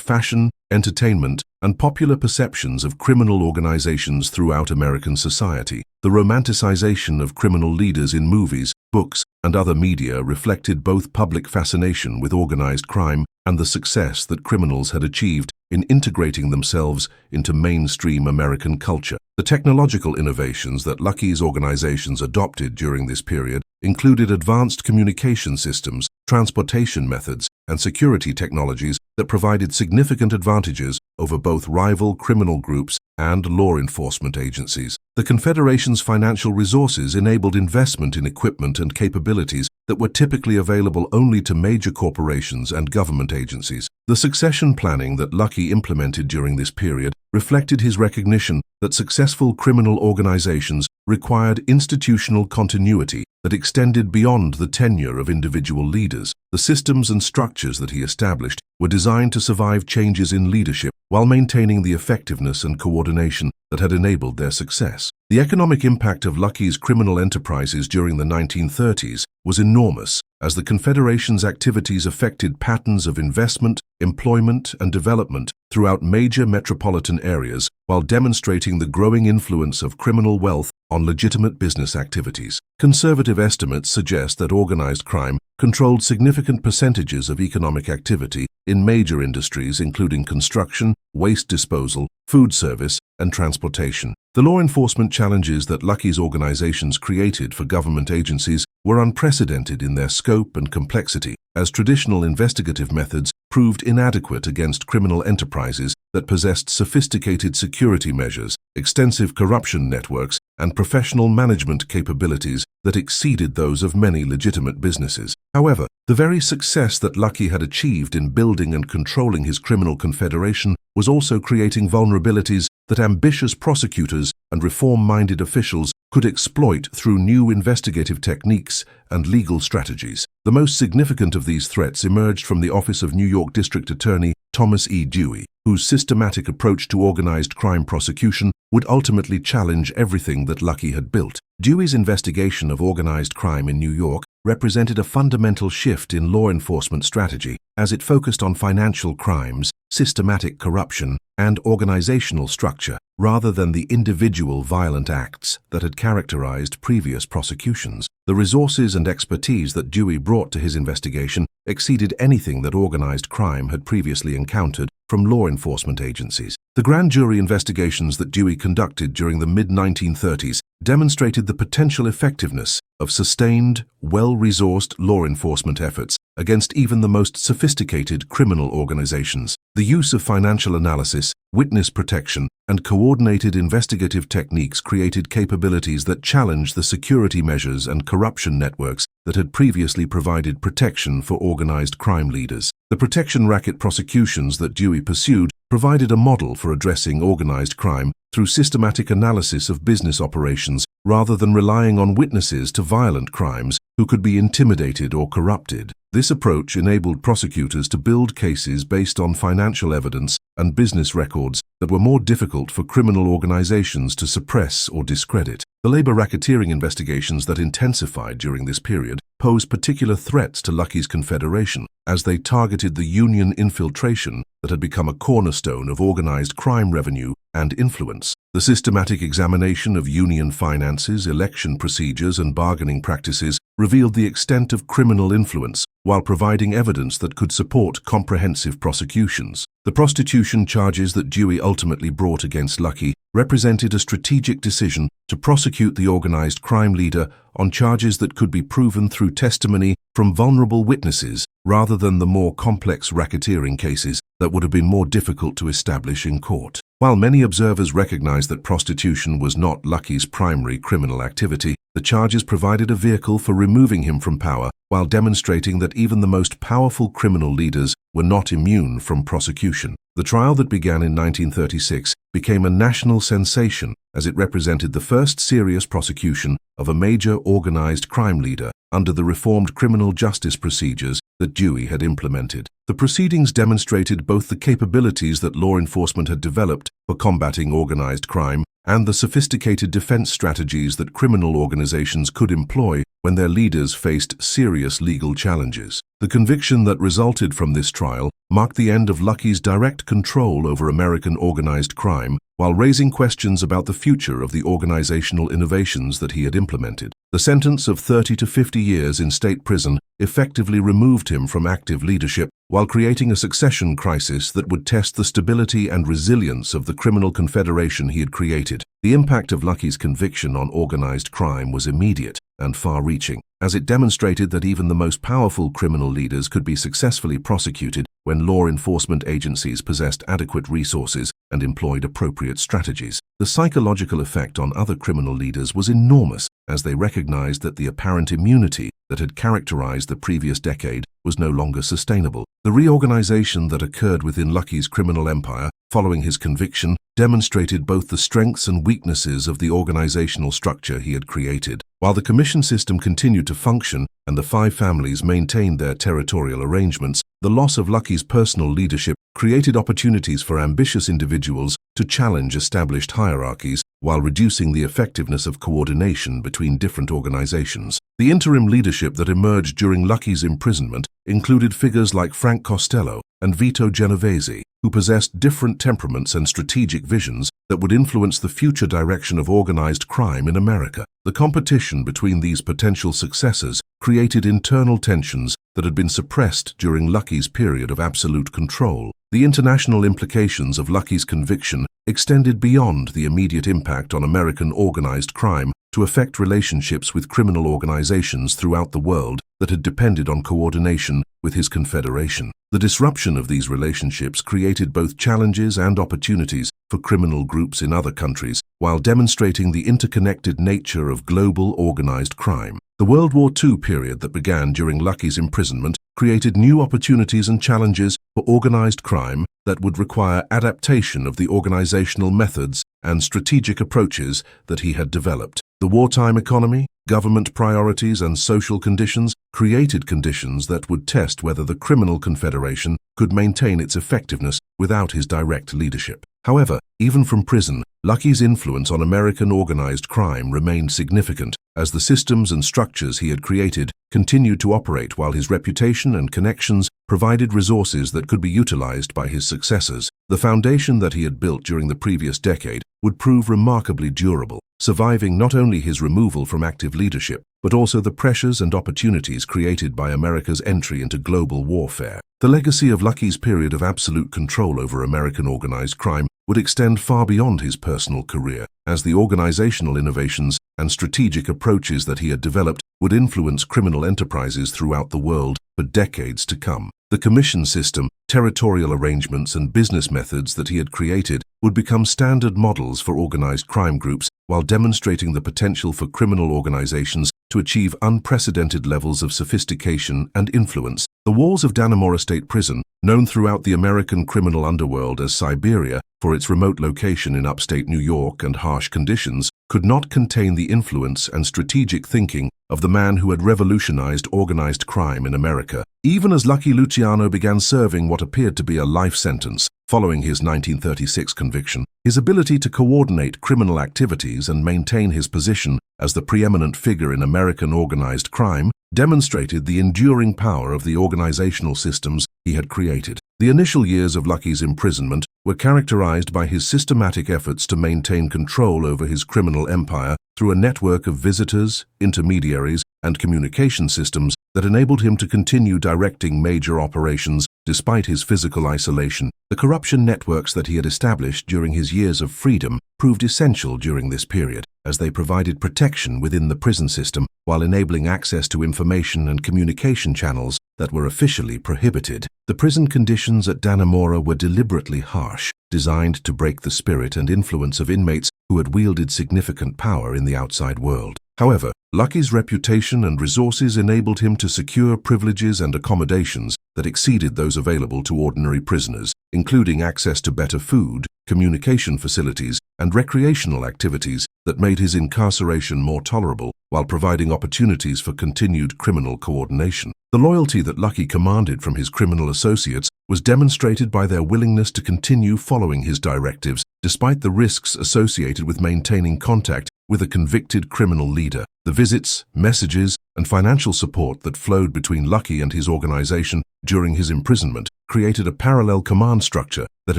fashion, entertainment, and popular perceptions of criminal organizations throughout American society. The romanticization of criminal leaders in movies, books, and other media reflected both public fascination with organized crime and the success that criminals had achieved in integrating themselves into mainstream American culture. The technological innovations that Lucky's organizations adopted during this period included advanced communication systems, transportation methods, and security technologies that provided significant advantages over both rival criminal groups and law enforcement agencies. The Confederation's financial resources enabled investment in equipment and capabilities that were typically available only to major corporations and government agencies. The succession planning that Lucky implemented during this period reflected his recognition that successful criminal organizations required institutional continuity that extended beyond the tenure of individual leaders. The systems and structures that he established were designed to survive changes in leadership while maintaining the effectiveness and coordination that had enabled their success. The economic impact of Lucky's criminal enterprises during the 1930s was enormous, as the Confederation's activities affected patterns of investment, employment, and development throughout major metropolitan areas while demonstrating the growing influence of criminal wealth on legitimate business activities. Conservative estimates suggest that organized crime controlled significant percentages of economic activity in major industries including construction, waste disposal, food service, and transportation. The law enforcement challenges that Lucky's organizations created for government agencies were unprecedented in their scope and complexity, as traditional investigative methods proved inadequate against criminal enterprises that possessed sophisticated security measures, extensive corruption networks, and professional management capabilities that exceeded those of many legitimate businesses. However, the very success that Lucky had achieved in building and controlling his criminal confederation was also creating vulnerabilities that ambitious prosecutors and reform-minded officials could exploit through new investigative techniques and legal strategies. The most significant of these threats emerged from the office of New York District Attorney Thomas E. Dewey, whose systematic approach to organized crime prosecution would ultimately challenge everything that Lucky had built. Dewey's investigation of organized crime in New York represented a fundamental shift in law enforcement strategy, as it focused on financial crimes, systematic corruption, and organizational structure, rather than the individual violent acts that had characterized previous prosecutions. The resources and expertise that Dewey brought to his investigation exceeded anything that organized crime had previously encountered from law enforcement agencies. The grand jury investigations that Dewey conducted during the mid-1930s demonstrated the potential effectiveness of sustained, well-resourced law enforcement efforts against even the most sophisticated criminal organizations. The use of financial analysis, witness protection, and coordinated investigative techniques created capabilities that challenged the security measures and corruption networks that had previously provided protection for organized crime leaders. The protection racket prosecutions that Dewey pursued provided a model for addressing organized crime through systematic analysis of business operations rather than relying on witnesses to violent crimes who could be intimidated or corrupted. This approach enabled prosecutors to build cases based on financial evidence and business records that were more difficult for criminal organizations to suppress or discredit. The labor racketeering investigations that intensified during this period posed particular threats to Lucky's confederation, as they targeted the union infiltration that had become a cornerstone of organized crime revenue and influence. The systematic examination of union finances, election procedures, and bargaining practices revealed the extent of criminal influence, while providing evidence that could support comprehensive prosecutions. The prostitution charges that Dewey ultimately brought against Lucky represented a strategic decision to prosecute the organized crime leader on charges that could be proven through testimony from vulnerable witnesses, rather than the more complex racketeering cases that would have been more difficult to establish in court. While many observers recognized that prostitution was not Lucky's primary criminal activity, the charges provided a vehicle for removing him from power, while demonstrating that even the most powerful criminal leaders were not immune from prosecution. The trial that began in 1936 became a national sensation, as it represented the first serious prosecution of a major organized crime leader under the reformed criminal justice procedures that Dewey had implemented. The proceedings demonstrated both the capabilities that law enforcement had developed for combating organized crime and the sophisticated defense strategies that criminal organizations could employ when their leaders faced serious legal challenges. The conviction that resulted from this trial marked the end of Lucky's direct control over American organized crime, while raising questions about the future of the organizational innovations that he had implemented. The sentence of 30 to 50 years in state prison effectively removed him from active leadership, while creating a succession crisis that would test the stability and resilience of the criminal confederation he had created. The impact of Lucky's conviction on organized crime was immediate and far-reaching, as it demonstrated that even the most powerful criminal leaders could be successfully prosecuted when law enforcement agencies possessed adequate resources and employed appropriate strategies. The psychological effect on other criminal leaders was enormous, as they recognized that the apparent immunity that had characterized the previous decade was no longer sustainable. The reorganization that occurred within Lucky's criminal empire following his conviction demonstrated both the strengths and weaknesses of the organizational structure he had created. While the commission system continued to function and the five families maintained their territorial arrangements, the loss of Lucky's personal leadership created opportunities for ambitious individuals to challenge established hierarchies while reducing the effectiveness of coordination between different organizations. The interim leadership that emerged during Lucky's imprisonment included figures like Frank Costello and Vito Genovese, who possessed different temperaments and strategic visions that would influence the future direction of organized crime in America. The competition between these potential successors created internal tensions that had been suppressed during Lucky's period of absolute control. The international implications of Lucky's conviction extended beyond the immediate impact on American organized crime to affect relationships with criminal organizations throughout the world that had depended on coordination with his confederation. The disruption of these relationships created both challenges and opportunities for criminal groups in other countries, while demonstrating the interconnected nature of global organized crime. The World War II period that began during Lucky's imprisonment created new opportunities and challenges for organized crime that would require adaptation of the organizational methods and strategic approaches that he had developed. The wartime economy, government priorities, and social conditions created conditions that would test whether the criminal confederation could maintain its effectiveness without his direct leadership. However, even from prison, Lucky's influence on American organized crime remained significant, as the systems and structures he had created continued to operate, while his reputation and connections provided resources that could be utilized by his successors. The foundation that he had built during the previous decade would prove remarkably durable, surviving not only his removal from active leadership, but also the pressures and opportunities created by America's entry into global warfare. The legacy of Lucky's period of absolute control over American organized crime would extend far beyond his personal career, as the organizational innovations and strategic approaches that he had developed would influence criminal enterprises throughout the world for decades to come. The commission system, territorial arrangements, and business methods that he had created would become standard models for organized crime groups, while demonstrating the potential for criminal organizations to achieve unprecedented levels of sophistication and influence. The walls of Dannemora State Prison, known throughout the American criminal underworld as Siberia for its remote location in upstate New York and harsh conditions, could not contain the influence and strategic thinking of the man who had revolutionized organized crime in America. Even as Lucky Luciano began serving what appeared to be a life sentence following his 1936 conviction, his ability to coordinate criminal activities and maintain his position as the preeminent figure in American organized crime demonstrated the enduring power of the organizational systems he had created. The initial years of Lucky's imprisonment were characterized by his systematic efforts to maintain control over his criminal empire through a network of visitors, intermediaries, and communication systems that enabled him to continue directing major operations despite his physical isolation. The corruption networks that he had established during his years of freedom proved essential during this period, as they provided protection within the prison system while enabling access to information and communication channels that were officially prohibited. The prison conditions at Dannemora were deliberately harsh, designed to break the spirit and influence of inmates who had wielded significant power in the outside world. However, Lucky's reputation and resources enabled him to secure privileges and accommodations that exceeded those available to ordinary prisoners, including access to better food, communication facilities, and recreational activities that made his incarceration more tolerable while providing opportunities for continued criminal coordination. The loyalty that Lucky commanded from his criminal associates was demonstrated by their willingness to continue following his directives despite the risks associated with maintaining contact with a convicted criminal leader. The visits, messages, and financial support that flowed between Lucky and his organization during his imprisonment created a parallel command structure that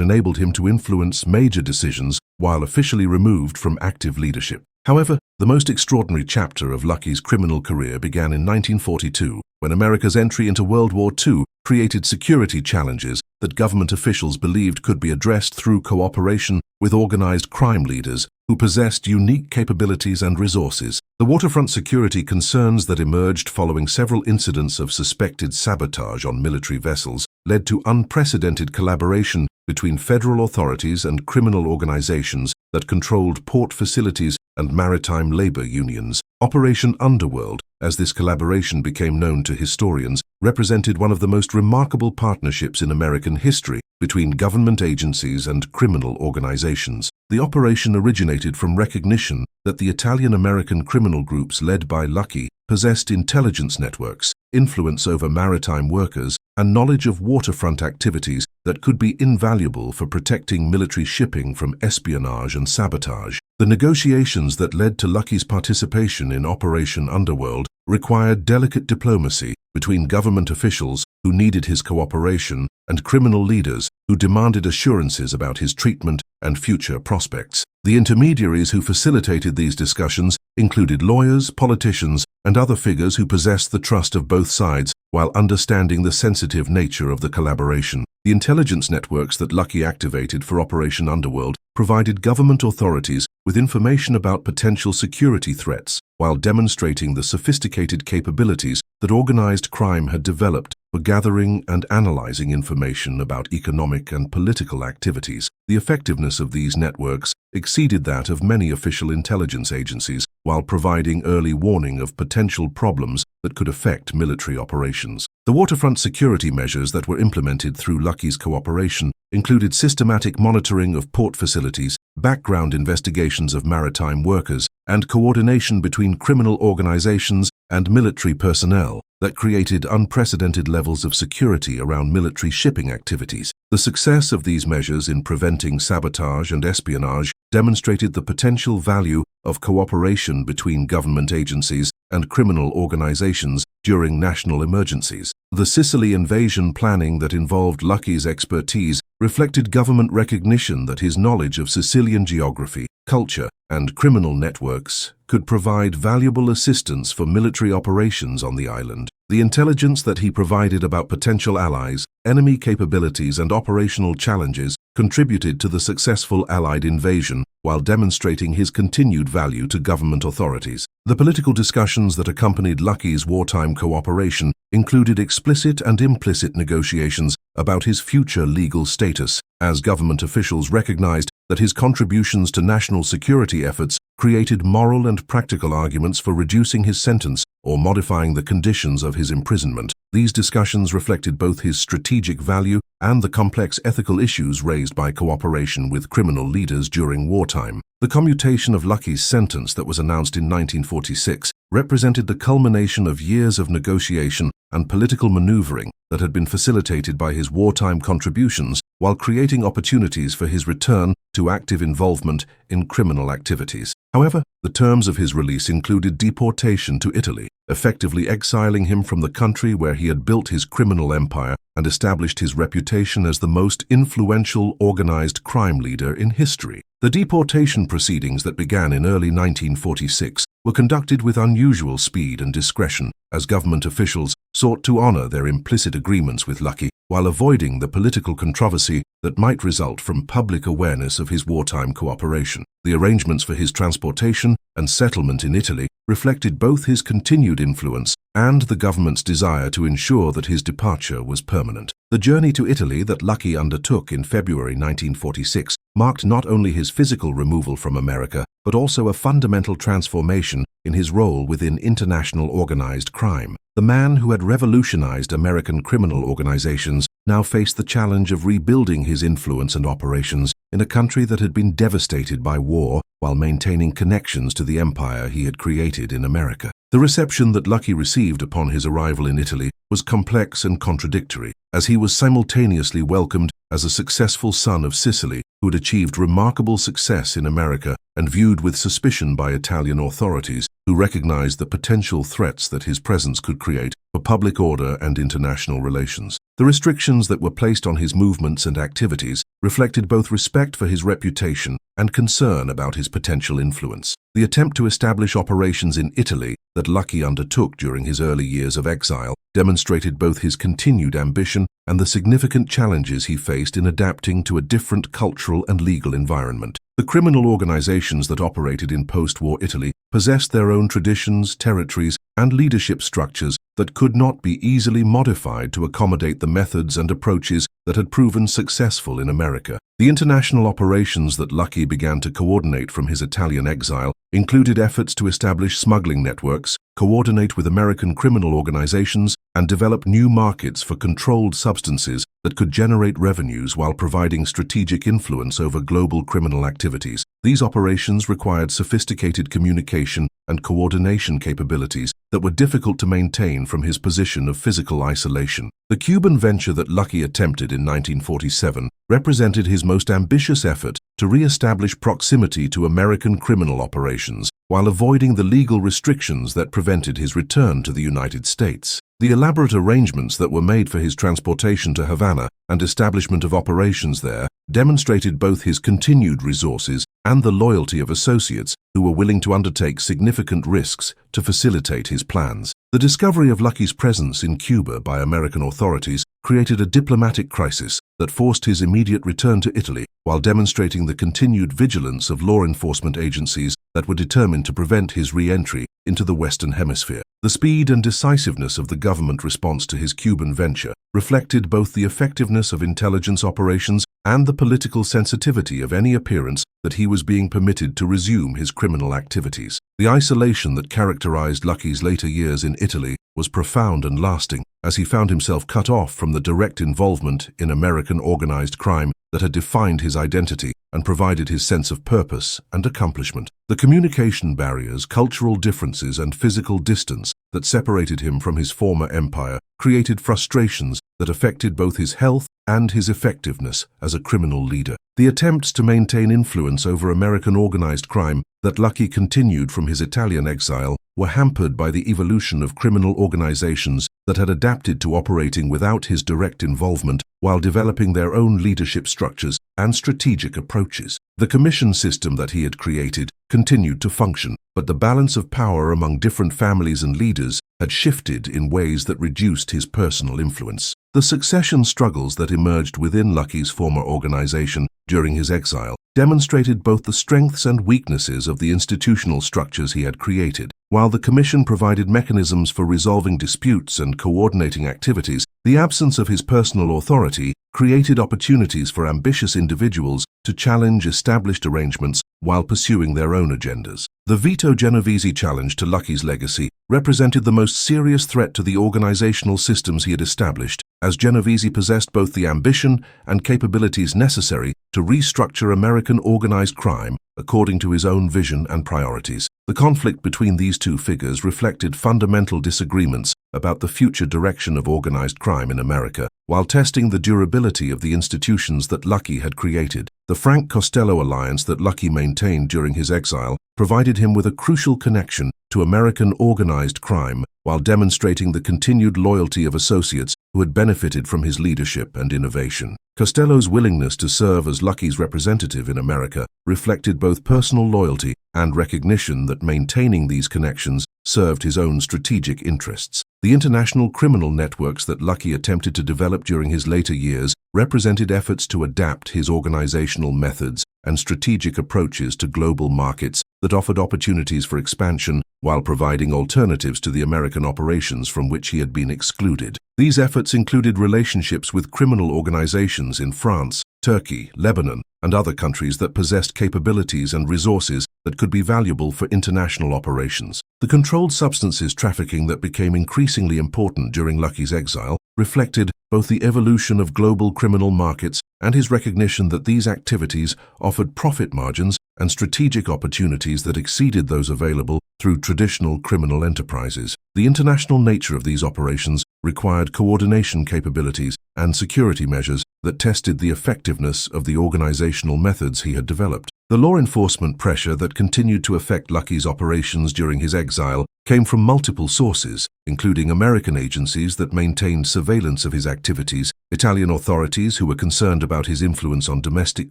enabled him to influence major decisions while officially removed from active leadership. However, the most extraordinary chapter of Lucky's criminal career began in 1942, when America's entry into World War II created security challenges that government officials believed could be addressed through cooperation with organized crime leaders who possessed unique capabilities and resources. The waterfront security concerns that emerged following several incidents of suspected sabotage on military vessels led to unprecedented collaboration between federal authorities and criminal organizations that controlled port facilities and maritime labor unions. Operation Underworld, as this collaboration became known to historians, represented one of the most remarkable partnerships in American history between government agencies and criminal organizations. The operation originated from recognition that the Italian-American criminal groups led by Lucky possessed intelligence networks, influence over maritime workers, and knowledge of waterfront activities that could be invaluable for protecting military shipping from espionage and sabotage. The negotiations that led to Lucky's participation in Operation Underworld required delicate diplomacy between government officials who needed his cooperation and criminal leaders who demanded assurances about his treatment and future prospects. The intermediaries who facilitated these discussions included lawyers, politicians, and other figures who possessed the trust of both sides while understanding the sensitive nature of the collaboration. The intelligence networks that Lucky activated for Operation Underworld provided government authorities with information about potential security threats while demonstrating the sophisticated capabilities that organized crime had developed for gathering and analyzing information about economic and political activities. The effectiveness of these networks exceeded that of many official intelligence agencies while providing early warning of potential problems that could affect military operations. The waterfront security measures that were implemented through Lucky's cooperation included systematic monitoring of port facilities, background investigations of maritime workers, and coordination between criminal organizations and military personnel that created unprecedented levels of security around military shipping activities. The success of these measures in preventing sabotage and espionage demonstrated the potential value of cooperation between government agencies and criminal organizations during national emergencies. The Sicily invasion planning that involved Lucky's expertise reflected government recognition that his knowledge of Sicilian geography, culture, and criminal networks could provide valuable assistance for military operations on the island. The intelligence that he provided about potential allies, enemy capabilities, and operational challenges contributed to the successful Allied invasion while demonstrating his continued value to government authorities. The political discussions that accompanied Lucky's wartime cooperation included explicit and implicit negotiations about his future legal status, as government officials recognized that his contributions to national security efforts created moral and practical arguments for reducing his sentence or modifying the conditions of his imprisonment. These discussions reflected both his strategic value and the complex ethical issues raised by cooperation with criminal leaders during wartime. The commutation of Lucky's sentence that was announced in 1946 represented the culmination of years of negotiation and political maneuvering that had been facilitated by his wartime contributions while creating opportunities for his return to active involvement in criminal activities. However, the terms of his release included deportation to Italy, effectively exiling him from the country where he had built his criminal empire and established his reputation as the most influential organized crime leader in history. The deportation proceedings that began in early 1946 were conducted with unusual speed and discretion, as government officials sought to honor their implicit agreements with Lucky while avoiding the political controversy that might result from public awareness of his wartime cooperation. The arrangements for his transportation and settlement in Italy reflected both his continued influence and the government's desire to ensure that his departure was permanent. The journey to Italy that Lucky undertook in February 1946 marked not only his physical removal from America, but also a fundamental transformation in his role within international organized crime. The man who had revolutionized American criminal organizations now faced the challenge of rebuilding his influence and operations in a country that had been devastated by war while maintaining connections to the empire he had created in America. The reception that Lucky received upon his arrival in Italy was complex and contradictory, as he was simultaneously welcomed as a successful son of Sicily who had achieved remarkable success in America and viewed with suspicion by Italian authorities who recognized the potential threats that his presence could create for public order and international relations. The restrictions that were placed on his movements and activities reflected both respect for his reputation and concern about his potential influence. The attempt to establish operations in Italy that Lucky undertook during his early years of exile demonstrated both his continued ambition and the significant challenges he faced in adapting to a different cultural and legal environment. The criminal organizations that operated in post-war Italy possessed their own traditions, territories, and leadership structures that could not be easily modified to accommodate the methods and approaches that had proven successful in America. The international operations that Lucky began to coordinate from his Italian exile included efforts to establish smuggling networks, coordinate with American criminal organizations, and develop new markets for controlled substances that could generate revenues while providing strategic influence over global criminal activities. These operations required sophisticated communication and coordination capabilities that were difficult to maintain from his position of physical isolation. The Cuban venture that Lucky attempted in 1947 represented his most ambitious effort to re-establish proximity to American criminal operations while avoiding the legal restrictions that prevented his return to the United States. The elaborate arrangements that were made for his transportation to Havana and establishment of operations there demonstrated both his continued resources and the loyalty of associates who were willing to undertake significant risks to facilitate his plans. The discovery of Lucky's presence in Cuba by American authorities created a diplomatic crisis that forced his immediate return to Italy, while demonstrating the continued vigilance of law enforcement agencies that were determined to prevent his re-entry into the Western Hemisphere. The speed and decisiveness of the government response to his Cuban venture reflected both the effectiveness of intelligence operations and the political sensitivity of any appearance that he was being permitted to resume his criminal activities. The isolation that characterized Lucky's later years in Italy was profound and lasting, as he found himself cut off from the direct involvement in American organized crime that had defined his identity and provided his sense of purpose and accomplishment. The communication barriers, cultural differences, and physical distance that separated him from his former empire created frustrations that affected both his health and his effectiveness as a criminal leader. The attempts to maintain influence over American organized crime that Lucky continued from his Italian exile were hampered by the evolution of criminal organizations that had adapted to operating without his direct involvement while developing their own leadership structures and strategic approaches. The commission system that he had created continued to function, but the balance of power among different families and leaders had shifted in ways that reduced his personal influence. The succession struggles that emerged within Lucky's former organization during his exile demonstrated both the strengths and weaknesses of the institutional structures he had created. While the Commission provided mechanisms for resolving disputes and coordinating activities, the absence of his personal authority created opportunities for ambitious individuals to challenge established arrangements while pursuing their own agendas. The Vito Genovese challenge to Lucky's legacy represented the most serious threat to the organizational systems he had established, as Genovese possessed both the ambition and capabilities necessary to restructure American organized crime according to his own vision and priorities. The conflict between these two figures reflected fundamental disagreements about the future direction of organized crime in America, while testing the durability of the institutions that Lucky had created. The Frank Costello alliance that Lucky maintained during his exile provided him with a crucial connection to American organized crime, while demonstrating the continued loyalty of associates who had benefited from his leadership and innovation. Costello's willingness to serve as Lucky's representative in America reflected both personal loyalty and recognition that maintaining these connections served his own strategic interests. The international criminal networks that Lucky attempted to develop during his later years represented efforts to adapt his organizational methods and strategic approaches to global markets that offered opportunities for expansion while providing alternatives to the American operations from which he had been excluded. These efforts included relationships with criminal organizations in France, Turkey, Lebanon, and other countries that possessed capabilities and resources that could be valuable for international operations. The controlled substances trafficking that became increasingly important during Lucky's exile reflected both the evolution of global criminal markets and his recognition that these activities offered profit margins and strategic opportunities that exceeded those available through traditional criminal enterprises. The international nature of these operations required coordination capabilities and security measures that tested the effectiveness of the organizational methods he had developed. The law enforcement pressure that continued to affect Lucky's operations during his exile came from multiple sources, including American agencies that maintained surveillance of his activities, Italian authorities who were concerned about his influence on domestic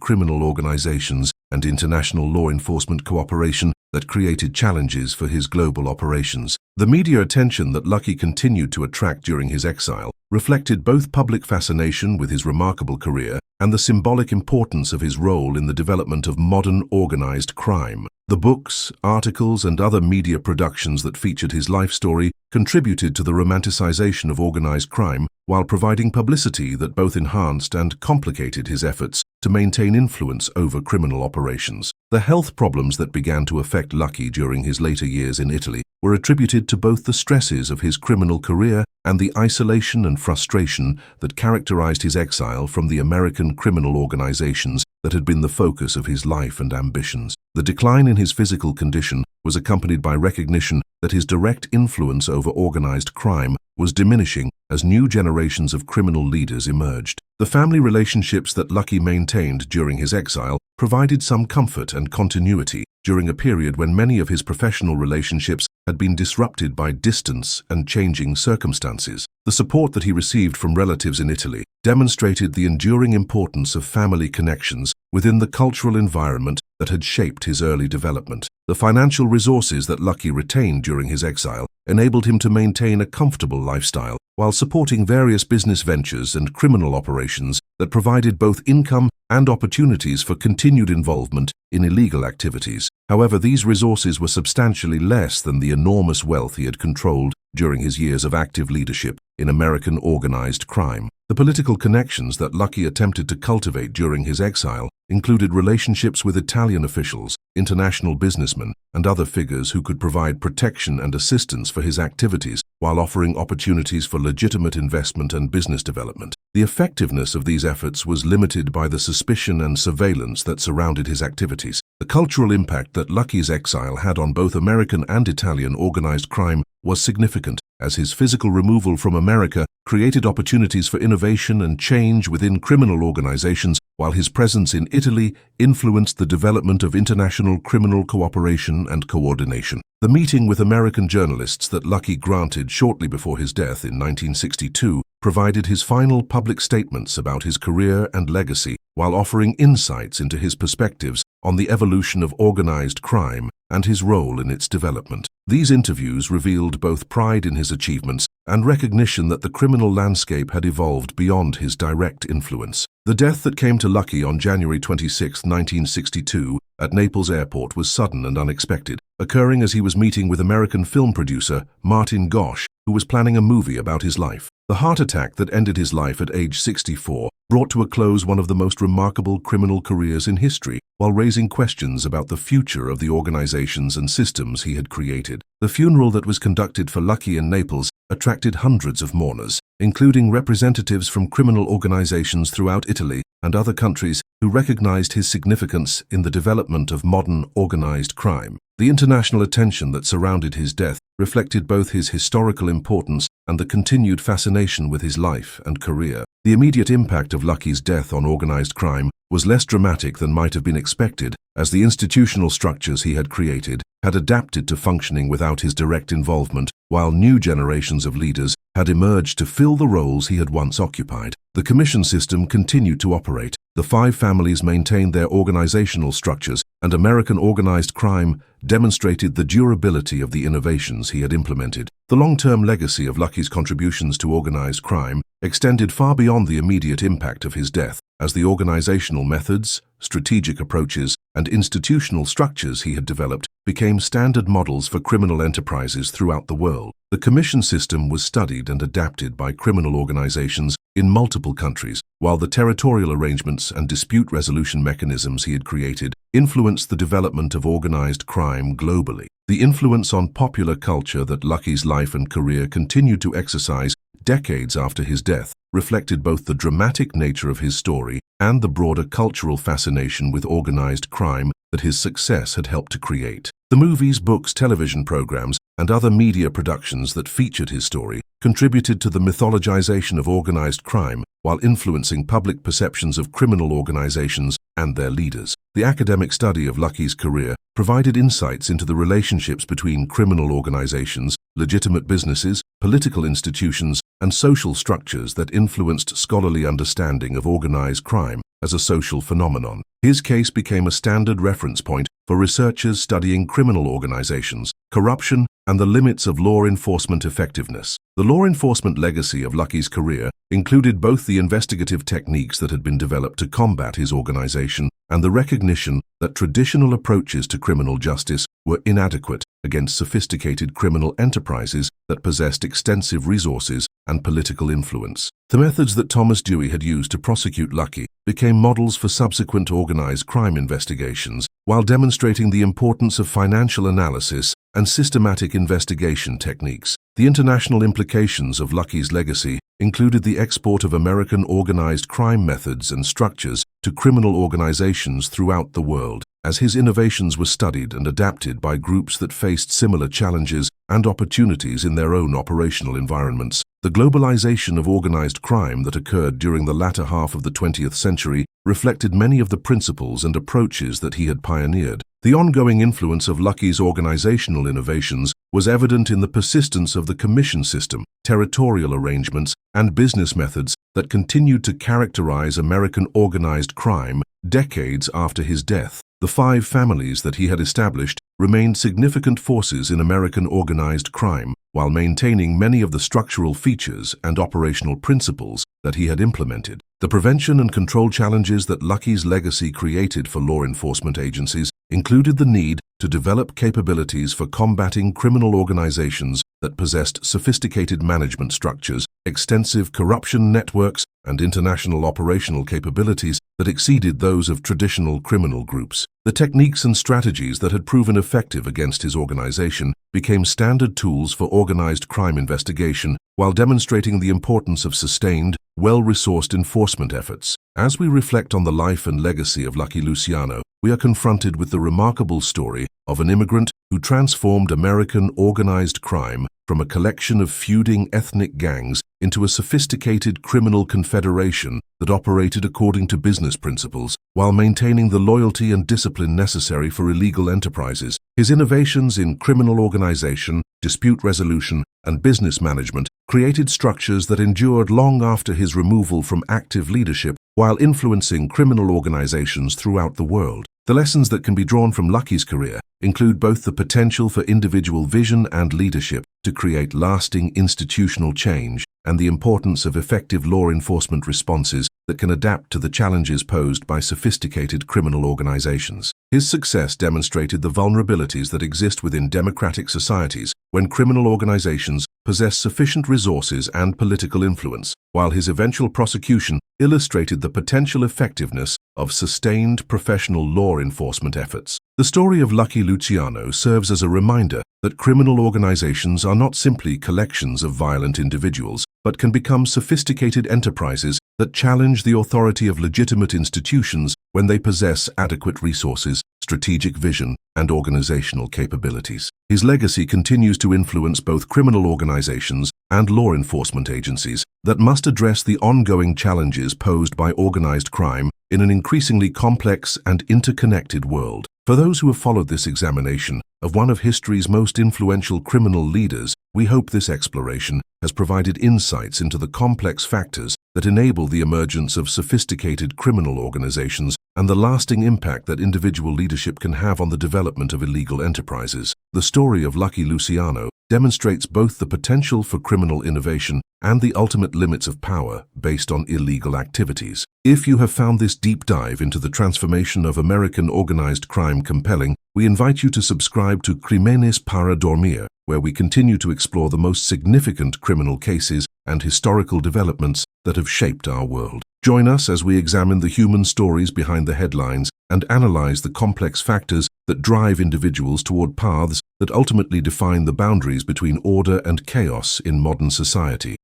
criminal organizations, and international law enforcement cooperation that created challenges for his global operations. The media attention that Lucky continued to attract during his exile reflected both public fascination with his remarkable career and the symbolic importance of his role in the development of modern organized crime. The books, articles, and other media productions that featured his life story contributed to the romanticization of organized crime while providing publicity that both enhanced and complicated his efforts to maintain influence over criminal operations. The health problems that began to affect Lucky during his later years in Italy were attributed to both the stresses of his criminal career and the isolation and frustration that characterized his exile from the American criminal organizations that had been the focus of his life and ambitions. The decline in his physical condition was accompanied by recognition that his direct influence over organized crime was diminishing as new generations of criminal leaders emerged. The family relationships that Lucky maintained during his exile provided some comfort and continuity during a period when many of his professional relationships had been disrupted by distance and changing circumstances. The support that he received from relatives in Italy demonstrated the enduring importance of family connections within the cultural environment that had shaped his early development. The financial resources that Lucky retained during his exile enabled him to maintain a comfortable lifestyle while supporting various business ventures and criminal operations that provided both income and opportunities for continued involvement in illegal activities. However, these resources were substantially less than the enormous wealth he had controlled during his years of active leadership in American organized crime. The political connections that Lucky attempted to cultivate during his exile included relationships with Italian officials, international businessmen, and other figures who could provide protection and assistance for his activities while offering opportunities for legitimate investment and business development. The effectiveness of these efforts was limited by the suspicion and surveillance that surrounded his activities. The cultural impact that Lucky's exile had on both American and Italian organized crime was significant, as his physical removal from America created opportunities for innovation and change within criminal organizations, while his presence in Italy influenced the development of international criminal cooperation and coordination. The meeting with American journalists that Lucky granted shortly before his death in 1962 provided his final public statements about his career and legacy, while offering insights into his perspectives on the evolution of organized crime and his role in its development. These interviews revealed both pride in his achievements and recognition that the criminal landscape had evolved beyond his direct influence. The death that came to Lucky on January 26, 1962, at Naples Airport was sudden and unexpected, occurring as he was meeting with American film producer Martin Gosch, who was planning a movie about his life. The heart attack that ended his life at age 64 brought to a close one of the most remarkable criminal careers in history, while raising questions about the future of the organizations and systems he had created. The funeral that was conducted for Lucky in Naples attracted hundreds of mourners, including representatives from criminal organizations throughout Italy and other countries who recognized his significance in the development of modern organized crime. The international attention that surrounded his death reflected both his historical importance and the continued fascination with his life and career. The immediate impact of Lucky's death on organized crime was less dramatic than might have been expected, as the institutional structures he had created had adapted to functioning without his direct involvement, while new generations of leaders had emerged to fill the roles he had once occupied. The commission system continued to operate. The five families maintained their organizational structures, and American organized crime demonstrated the durability of the innovations he had implemented. The long-term legacy of Lucky's contributions to organized crime extended far beyond the immediate impact of his death, as the organizational methods, strategic approaches, and institutional structures he had developed became standard models for criminal enterprises throughout the world. The commission system was studied and adapted by criminal organizations in multiple countries, while the territorial arrangements and dispute resolution mechanisms he had created influenced the development of organized crime globally. The influence on popular culture that Lucky's life and career continued to exercise decades after his death reflected both the dramatic nature of his story and the broader cultural fascination with organized crime that his success had helped to create. The movies, books, television programs, and other media productions that featured his story contributed to the mythologization of organized crime while influencing public perceptions of criminal organizations and their leaders. The academic study of Lucky's career provided insights into the relationships between criminal organizations, legitimate businesses, political institutions, and social structures that influenced scholarly understanding of organized crime as a social phenomenon. His case became a standard reference point for researchers studying criminal organizations, corruption, and the limits of law enforcement effectiveness. The law enforcement legacy of Lucky's career included both the investigative techniques that had been developed to combat his organization and the recognition that traditional approaches to criminal justice were inadequate against sophisticated criminal enterprises that possessed extensive resources and political influence. The methods that Thomas Dewey had used to prosecute Lucky became models for subsequent organized crime investigations, while demonstrating the importance of financial analysis and systematic investigation techniques. The international implications of Lucky's legacy included the export of American organized crime methods and structures to criminal organizations throughout the world, as his innovations were studied and adapted by groups that faced similar challenges and opportunities in their own operational environments. The globalization of organized crime that occurred during the latter half of the 20th century reflected many of the principles and approaches that he had pioneered. The ongoing influence of Lucky's organizational innovations was evident in the persistence of the commission system, territorial arrangements, and business methods that continued to characterize American organized crime decades after his death. The five families that he had established remained significant forces in American organized crime, while maintaining many of the structural features and operational principles that he had implemented. The prevention and control challenges that Lucky's legacy created for law enforcement agencies included the need to develop capabilities for combating criminal organizations that possessed sophisticated management structures, extensive corruption networks, and international operational capabilities that exceeded those of traditional criminal groups. The techniques and strategies that had proven effective against his organization became standard tools for organized crime investigation, while demonstrating the importance of sustained, well-resourced enforcement efforts. As we reflect on the life and legacy of Lucky Luciano, we are confronted with the remarkable story of an immigrant who transformed American organized crime from a collection of feuding ethnic gangs into a sophisticated criminal confederation that operated according to business principles, while maintaining the loyalty and discipline necessary for illegal enterprises. His innovations in criminal organization, dispute resolution, and business management created structures that endured long after his removal from active leadership, while influencing criminal organizations throughout the world. The lessons that can be drawn from Lucky's career include both the potential for individual vision and leadership to create lasting institutional change and the importance of effective law enforcement responses that can adapt to the challenges posed by sophisticated criminal organizations. His success demonstrated the vulnerabilities that exist within democratic societies when criminal organizations possess sufficient resources and political influence, while his eventual prosecution illustrated the potential effectiveness of sustained professional law enforcement efforts. The story of Lucky Luciano serves as a reminder that criminal organizations are not simply collections of violent individuals, but can become sophisticated enterprises that challenge the authority of legitimate institutions when they possess adequate resources, strategic vision, and organizational capabilities. His legacy continues to influence both criminal organizations and law enforcement agencies that must address the ongoing challenges posed by organized crime in an increasingly complex and interconnected world. For those who have followed this examination of one of history's most influential criminal leaders, we hope this exploration has provided insights into the complex factors that enable the emergence of sophisticated criminal organizations and the lasting impact that individual leadership can have on the development of illegal enterprises. The story of Lucky Luciano demonstrates both the potential for criminal innovation and the ultimate limits of power based on illegal activities. If you have found this deep dive into the transformation of American organized crime compelling, we invite you to subscribe to Crímenes para Dormir, where we continue to explore the most significant criminal cases and historical developments that have shaped our world. Join us as we examine the human stories behind the headlines and analyze the complex factors that drive individuals toward paths that ultimately define the boundaries between order and chaos in modern society.